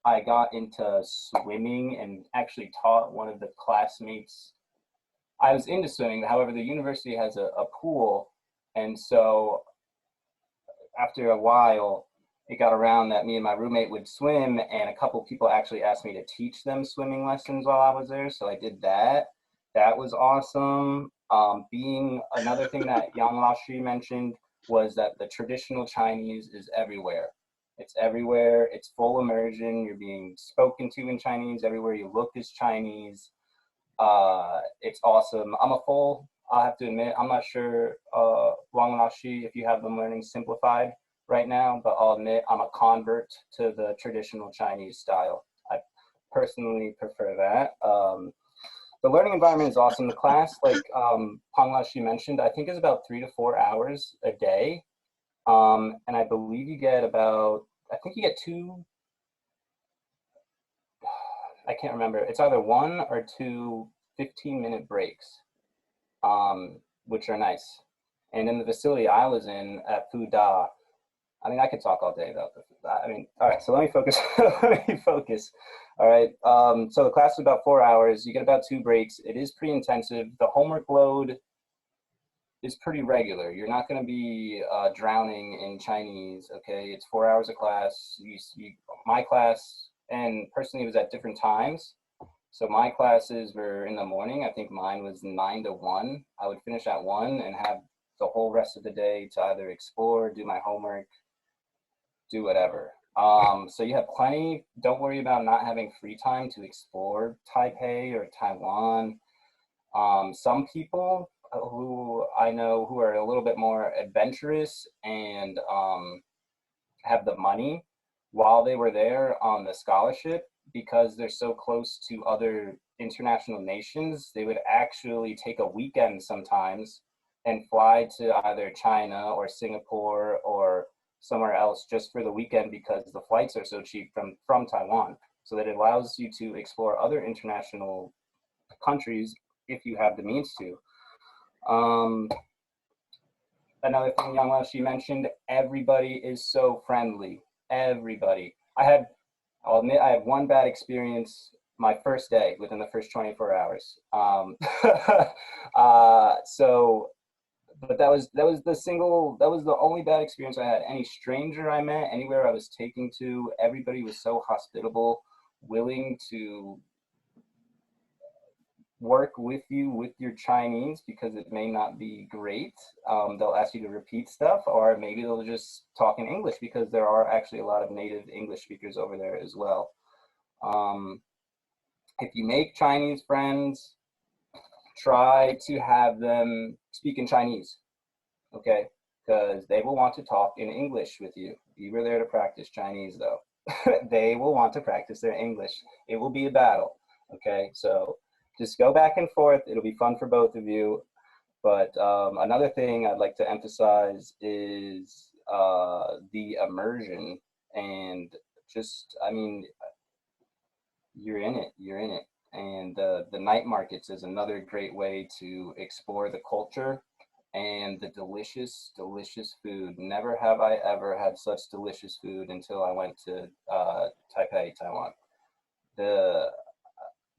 I got into swimming and actually taught one of the classmates. I was into swimming, however, the university has a pool. And so after a while, it got around that me and my roommate would swim, and a couple people actually asked me to teach them swimming lessons while I was there. So I did that. That was awesome. Another thing that Yang Laoxi mentioned was that the traditional Chinese is everywhere. It's everywhere. It's full immersion. You're being spoken to in Chinese. Everywhere you look is Chinese. It's awesome. I'll have to admit, I'm not sure, Wang Laoxi, if you have them learning simplified right now, but I'll admit I'm a convert to the traditional Chinese style. I personally prefer that. The learning environment is awesome. The class, like Peng Laoxi mentioned, I think is about 3 to 4 hours a day. And I believe you get two, I can't remember. It's either 1 or 2 15-minute breaks, which are nice. And in the facility I was in at Fuda, I mean, I could talk all day about this. I mean, all right, so let me focus. All right, so the class is about 4 hours. You get about 2 breaks. It is pretty intensive. The homework load is pretty regular. You're not going to be drowning in Chinese, okay? It's 4 hours of class. My class, and personally, it was at different times. So my classes were in the morning. I think mine was 9 to 1. I would finish at 1 and have the whole rest of the day to either explore, do my homework, do whatever. So you have plenty. Don't worry about not having free time to explore Taipei or Taiwan. Some people who I know who are a little bit more adventurous and have the money while they were there on the scholarship, because they're so close to other international nations, they would actually take a weekend sometimes and fly to either China or Singapore or somewhere else just for the weekend, because the flights are so cheap from Taiwan. So that it allows you to explore other international countries if you have the means to. Another thing Yang Laoxi mentioned, everybody is so friendly. Everybody. I'll admit I had one bad experience my first day within the first 24 hours. But that was the only bad experience I had. Any stranger I met, anywhere I was taken to, everybody was so hospitable, willing to work with you with your Chinese, because it may not be great. They'll ask you to repeat stuff, or maybe they'll just talk in English, because there are actually a lot of native English speakers over there as well. If you make Chinese friends, try to have them speak in Chinese, okay? Because they will want to talk in English with you. You were there to practice Chinese though. They will want to practice their English. It will be a battle, okay? So just go back and forth. It'll be fun for both of you. But another thing I'd like to emphasize is the immersion and just, I mean, you're in it. And the night markets is another great way to explore the culture and the delicious, delicious food. Never have I ever had such delicious food until I went to Taipei, Taiwan.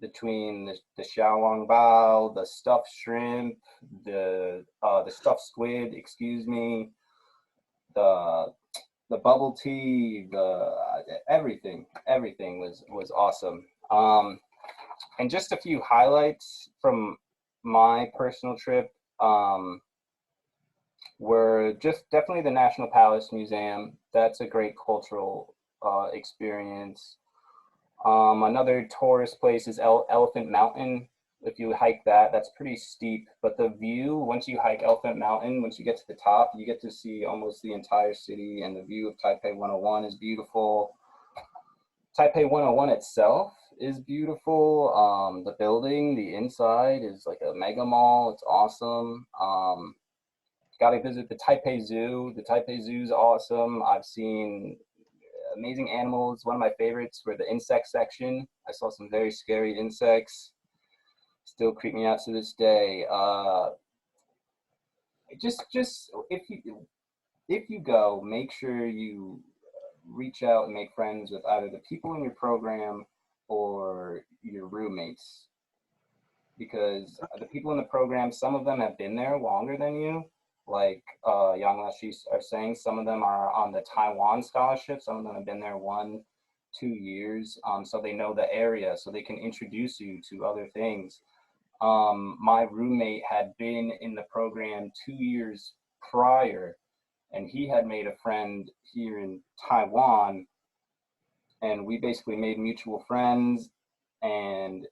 Between the xiaolong bao, the stuffed shrimp, the stuffed squid, excuse me, the bubble tea, everything was awesome. And just a few highlights from my personal trip were just definitely the National Palace Museum. That's a great cultural experience. Another tourist place is Elephant Mountain. If you hike that, that's pretty steep, but the view, once you hike Elephant Mountain, once you get to the top, you get to see almost the entire city, and the view of Taipei 101 is beautiful. Taipei 101 itself is beautiful. The building, the inside is like a mega mall. It's awesome. Got to visit the Taipei Zoo. The Taipei Zoo is awesome. I've seen amazing animals. One of my favorites were the insect section. I saw some very scary insects. Still creep me out to this day. Just if you go, make sure you reach out and make friends with either the people in your program or your roommates, because the people in the program, some of them have been there longer than you. Like Yang Lashi are saying, some of them are on the Taiwan scholarship. Some of them have been there 1-2 years, so they know the area, so they can introduce you to other things. My roommate had been in the program 2 years prior, and he had made a friend here in Taiwan, and we basically made mutual friends. And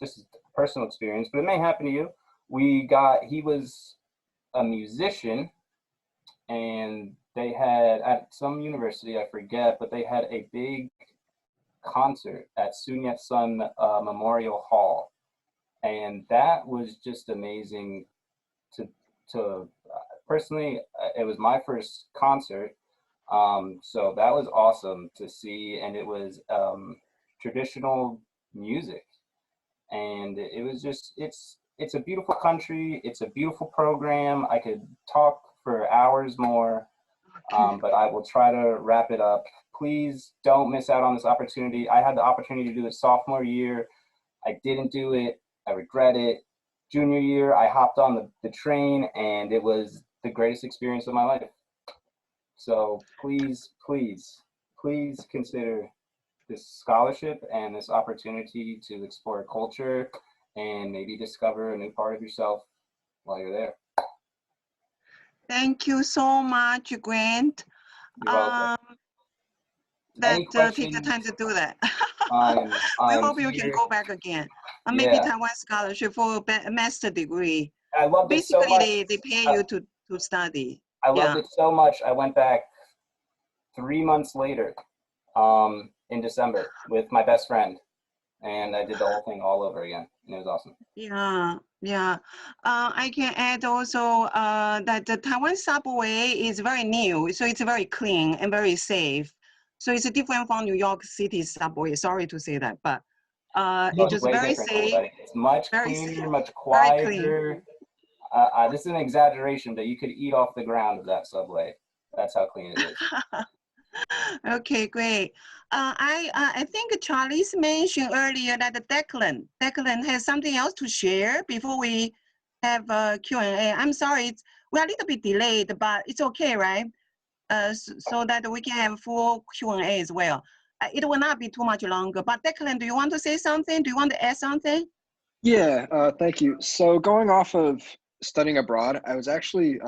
this is a personal experience, but it may happen to you. He was a musician, and they had, at some university, I forget, but they had a big concert at Sun Yat-sen Memorial Hall. And that was just amazing to personally, it was my first concert. So that was awesome to see. And it was traditional music. And it was just, it's a beautiful country. It's a beautiful program. I could talk for hours more, but I will try to wrap it up. Please don't miss out on this opportunity. I had the opportunity to do it sophomore year. I didn't do it. I regret it. Junior year, I hopped on the train, and it was the greatest experience of my life. So please, please, please consider this scholarship and this opportunity to explore culture and maybe discover a new part of yourself while you're there. Thank you so much, Grant. You're welcome. Take the time to do that. We hope you can go back again. Maybe Taiwan scholarship for a master degree. I loved it so much. Basically, they pay you to study. I loved it so much. I went back 3 months later in December with my best friend, and I did the whole thing all over again, and it was awesome. Yeah. I can add also that the Taiwan subway is very new, so it's very clean and very safe. So it's different from New York City subway. Sorry to say that, but it's just very safe. It's much cleaner, much quieter. This is an exaggeration, but you could eat off the ground of that subway. That's how clean it is. Okay, great. I think Charles mentioned earlier that Declan has something else to share before we have a Q&A. I'm sorry, we're a little bit delayed, but it's okay, right? So that we can have full Q&A as well. It will not be too much longer, but Declan, do you want to say something? Do you want to add something? Yeah, thank you. So going off of studying abroad, I was actually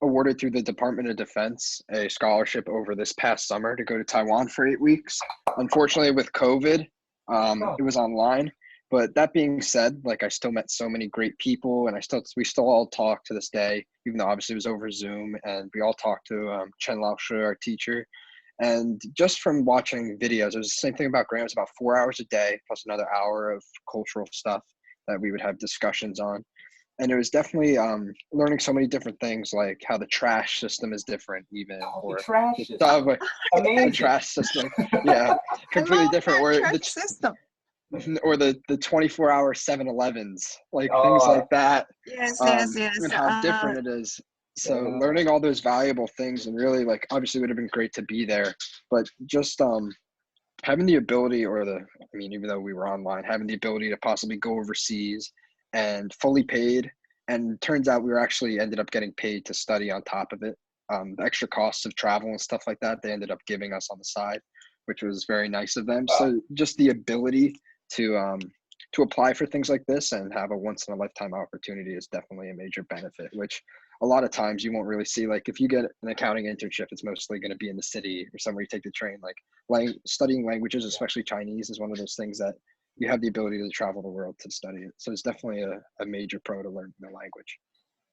awarded through the Department of Defense a scholarship over this past summer to go to Taiwan for 8 weeks. Unfortunately, with COVID, it was online. But that being said, like I still met so many great people, and we still all talk to this day, even though obviously it was over Zoom, and we all talked to Chen Lao Shi, our teacher. And just from watching videos, it was the same thing about Graham. It was about 4 hours a day, plus another hour of cultural stuff that we would have discussions on. and it was definitely learning so many different things, like how the trash system is different, even or the trash the system. subway, Amazing. the trash system, yeah, completely different. Where the system. or the 24-hour 7-Elevens, like Oh, things like that. Yes, And how different it is. So learning all those valuable things, and really, like, obviously would have been great to be there, but just having the ability, or I mean, even though we were online, having the ability to possibly go overseas and fully paid. And turns out we were actually ended up getting paid to study on top of it. The extra costs of travel and stuff like that, they ended up giving us on the side, which was very nice of them. So just the ability to apply for things like this and have a once in a lifetime opportunity is definitely a major benefit, which a lot of times you won't really see. Like if you get an accounting internship, it's mostly going to be in the city or somewhere you take the train. Like studying languages, especially Chinese, is one of those things that you have the ability to travel the world to study it. So it's definitely a major pro to learn the language.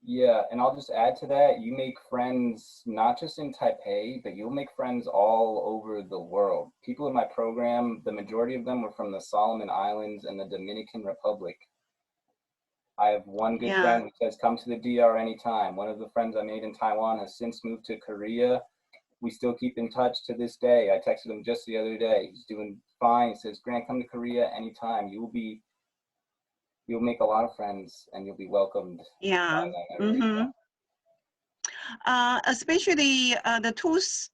Yeah, and I'll just add to that, you make friends not just in Taipei, but you'll make friends all over the world. People in my program, the majority of them were from the Solomon Islands and the Dominican Republic. I have one good friend who says, come to the DR anytime. One of the friends I made in Taiwan has since moved to Korea. We still keep in touch to this day. I texted him just the other day. He's doing fine. He says, Grant, come to Korea anytime. You'll make a lot of friends and you'll be welcomed. Yeah. Especially the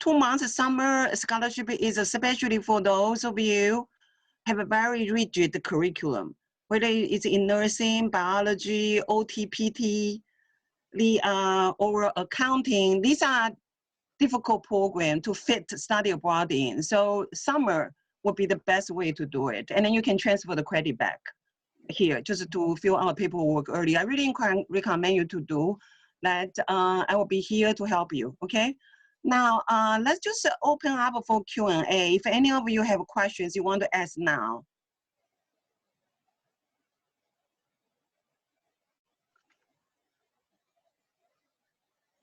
two months summer scholarship is especially for those of you have a very rigid curriculum, whether it's in nursing, biology, OT, PT, or accounting. These are difficult programs to fit study abroad in. So summer would be the best way to do it. And then you can transfer the credit back here just to fill out paperwork early. I really recommend you to do that. I will be here to help you, okay? Now, let's just open up for Q&A. If any of you have questions you want to ask now.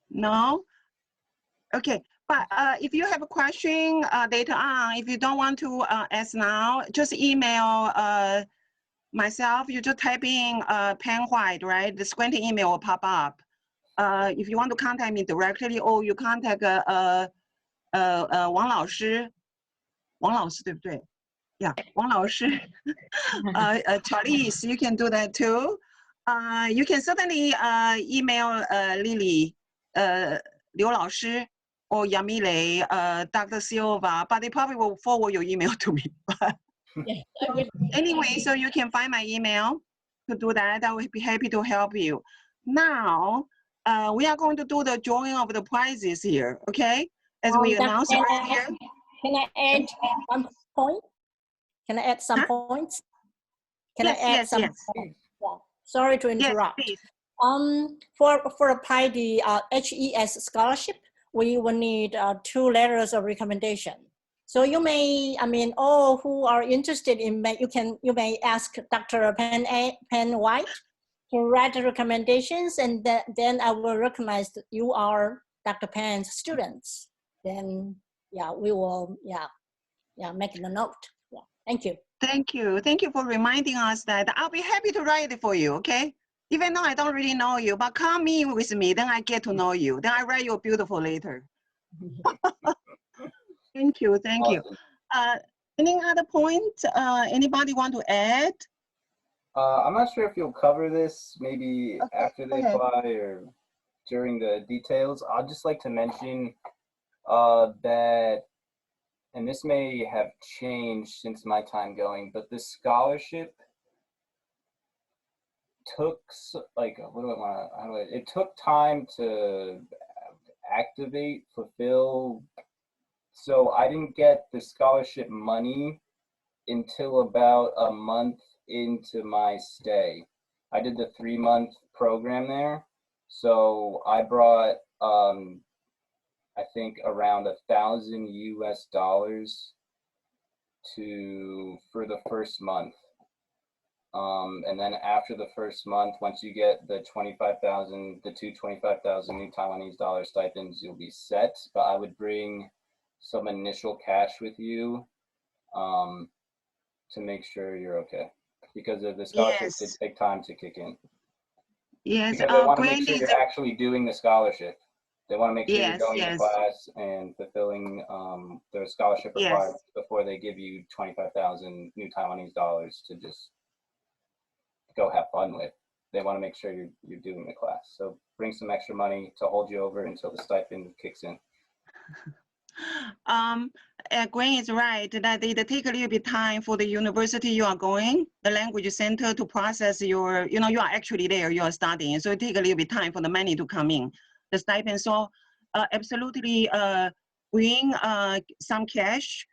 No? Okay, but if you have a question later on, if you don't want to ask now, just email myself. You just type in Pen White, right? The Scranton email will pop up. If you want to contact me directly, or you contact 王老师对不对？ Yeah, 王老师Charlize, you can do that too. You can certainly email Lily, 刘老师, or Yamile, Dr. Silva, but they probably will forward your email to me. Anyway, so you can find my email to do that. I will be happy to help you. Now, we are going to do the drawing of the prizes here, okay? As we announced earlier. Can I add one point? Can I add some points? Can I add some points? Yeah. Sorry to interrupt. Yes, for apply the HES scholarship, we will need 2 letters of recommendation. So you may, I mean, all who are interested in, you may ask Dr. Pen White to write the recommendations, and then I will recognize that you are Dr. Pen's students. Then, yeah, we will, make the note. Yeah, thank you. Thank you. Thank you for reminding us that. I'll be happy to write it for you, okay? Even though I don't really know you, but come in with me, then I get to know you. Then I write you a beautiful letter. Thank you, thank you. Any other point? Anybody want to add? I'm not sure if you'll cover this maybe after they apply or during the details. I'd just like to mention that, and this may have changed since my time going, but this scholarship took, like, it took time to activate, fulfill. So I didn't get the scholarship money until about a month into my stay. I did the 3-month program there. So I brought, I think around $1,000 US for the first month. And then after the first month, once you get the 25,000, the 25,000 new Taiwanese dollar stipends, you'll be set. But I would bring some initial cash with you to make sure you're okay, because of the scholarship did take time to kick in. Yes, Because they want to make Grant sure is, you're actually doing the scholarship. They want to make sure you're yes, going to yes, class and fulfilling their scholarship yes. requirements before they give you 25,000 new Taiwanese dollars to just go have fun with. They want to make sure you're doing the class. So bring some extra money to hold you over until the stipend kicks in. Gwen is right that it take a little bit time for the university you are going, the language center to process your, you are actually there, you are studying. So it take a little bit time for the money to come in, the stipend. So absolutely bring some cash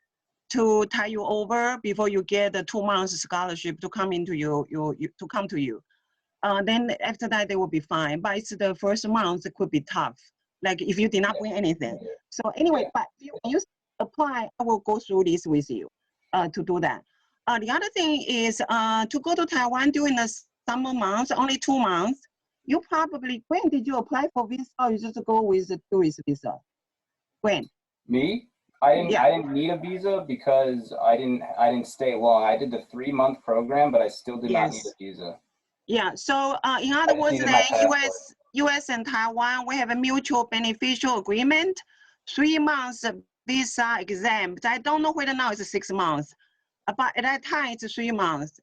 to tie you over before you get the 2 months scholarship to come into to come to you. Then after that, they will be fine. But it's the first month, it could be tough. Like if you did not bring anything. So anyway, but when you apply, I will go through this with you to do that. The other thing is to go to Taiwan during the summer months, only 2 months, you probably, when did you apply for visa or you just go with the tourist visa? When? Me? I didn't need a visa because I didn't stay long. I did the 3-month program, but I still did not need a visa. Yeah, so in other words, the US and Taiwan, we have a mutual beneficial agreement, 3 months visa exempt. I don't know whether now it's 6 months, but at that time it's 3 months.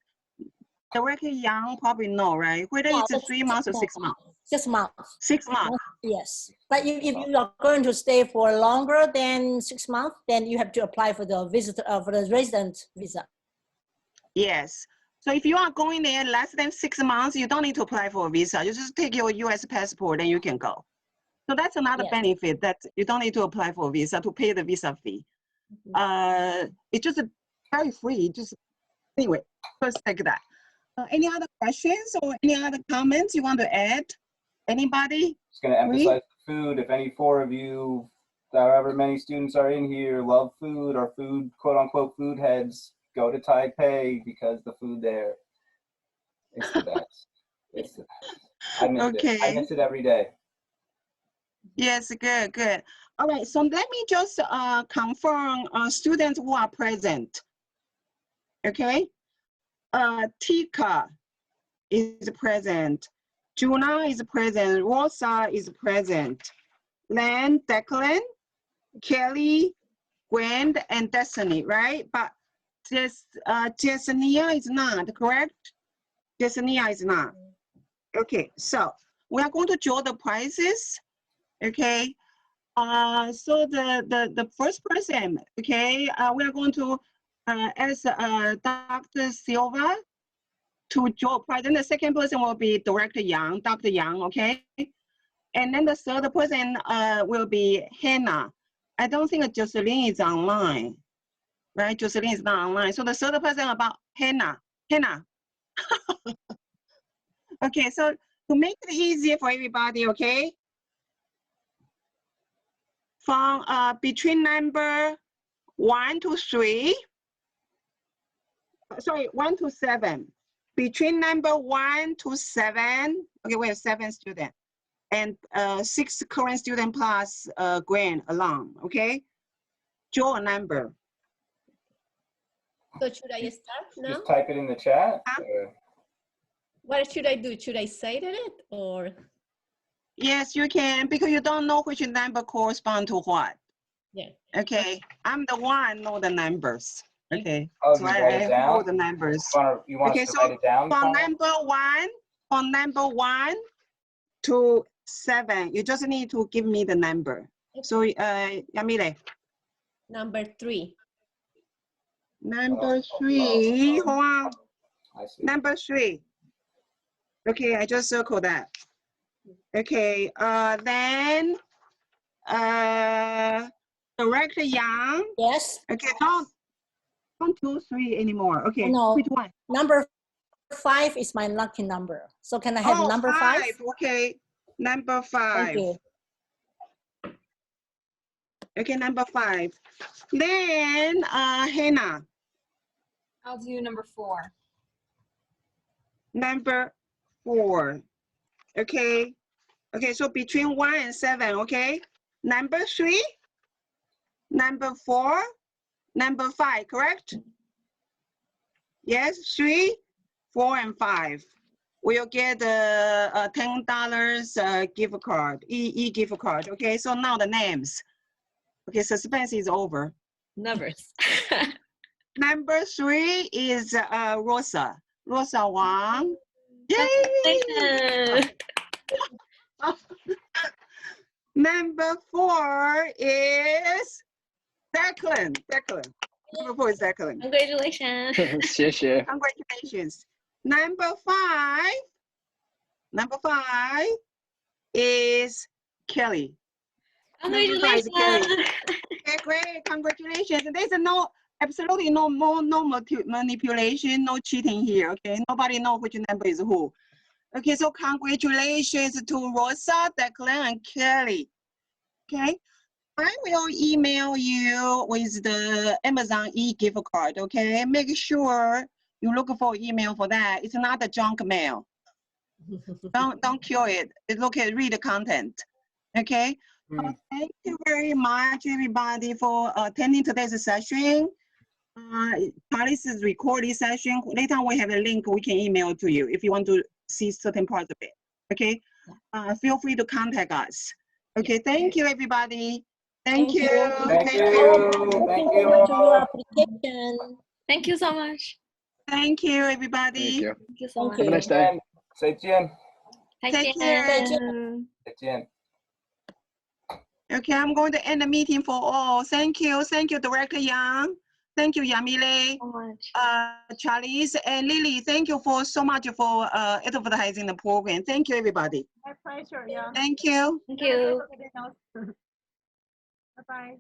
Director Yang probably know, right? Whether it's 3 months or 6 months. 6 months. 6 months. Yes, but if you are going to stay for longer than 6 months, then you have to apply for the visitor for the resident visa. Yes. So if you are going there less than 6 months, you don't need to apply for a visa. You just take your US passport and you can go. So that's another benefit, that you don't need to apply for a visa to pay the visa fee. It's just very free. Just anyway, just like that. Any other questions or any other comments you want to add? Anybody? Just going to emphasize the food. If any 4 of you, however many students are in here, love food or food, quote unquote, food heads, go to Taipei because the food there is the best. It's the best. I miss it. I miss it every day. Yes, good, good. All right, so let me just confirm students who are present. Okay. Tika is present. Juna is present. Rosa is present. Len, Declan, Kelly, Gwen, and Destiny, right? But Jasenia is not, correct? Jasenia is not. Okay, so we are going to draw the prizes. Okay. So the first person, okay, we are going to ask Dr. Silva to draw a prize. And the second person will be Director Yang, Dr. Yang, okay? And then the third person will be Hannah. I don't think Jocelyn is online, right? Jocelyn is not online. So the third person about Hannah. Hannah. Okay, so to make it easier for everybody, okay? From between number 1 to 3, sorry, 1 to 7. Between number 1 to 7, okay, we have 7 students. And 6 current students plus Gwen alum, okay? Draw a number. So should I start now? Just type it in the chat. What should I do? Should I say it or? Yes, you can, because you don't know which number corresponds to what. Yeah. Okay, I'm the one know the numbers. Okay, oh, so I know the numbers. You want us to write it down? From number 1 to 7, you just need to give me the number. So, Yamile. Number 3. Number 3, hold on. I see. Number 3. Okay, I just circle that. Okay, then Director Yang. Yes. Okay, don't 2, 3 anymore. Okay, no. Which one? Number 5 is my lucky number. So can I have number 5? Okay, number 5. Thank you. Okay, number 5. Then Hannah. I'll do number 4. Number 4. Okay. Okay, so between 1 and 7, okay? Number 3, number 4, number 5, correct? Yes, 3, 4, and 5. will get a $10 gift card, e-gift card. Okay, so now the names. Okay, suspense is over. Nervous. Number 3 is Rosa Wang. Yay! Congratulations. Number 4 is Declan. Number 4 is Declan. Congratulations. 谢谢。 Congratulations. Number 5 is Kelly. Number 5 is Kelly. Congratulations. Okay, great. Congratulations. There's absolutely no manipulation, no cheating here. Okay, nobody knows which number is who. Okay, so congratulations to Rosa, Declan, and Kelly. Okay, I will email you with the Amazon e-gift card. Okay, make sure you look for email for that. It's not a junk mail. Don't kill it. Read the content. Okay. Thank you very much, everybody, for attending today's session. Charlie's recording session. Later we have a link we can email to you if you want to see certain parts of it. Okay. Feel free to contact us. Okay. Thank you, everybody. Thank you. Thank you. Looking forward to your application. Thank you so much. Thank you, everybody. Thank you. Thank you so Thank much. Have a nice day. 再见。 Take care. 再见。 Okay, I'm going to end the meeting for all. Thank you, Director Yang. Thank you, Yamile, So much. Charlize, and Lily. Thank you so much for advertising the program. Thank you, everybody. My pleasure. Yeah. Thank you. Thank you. Bye bye.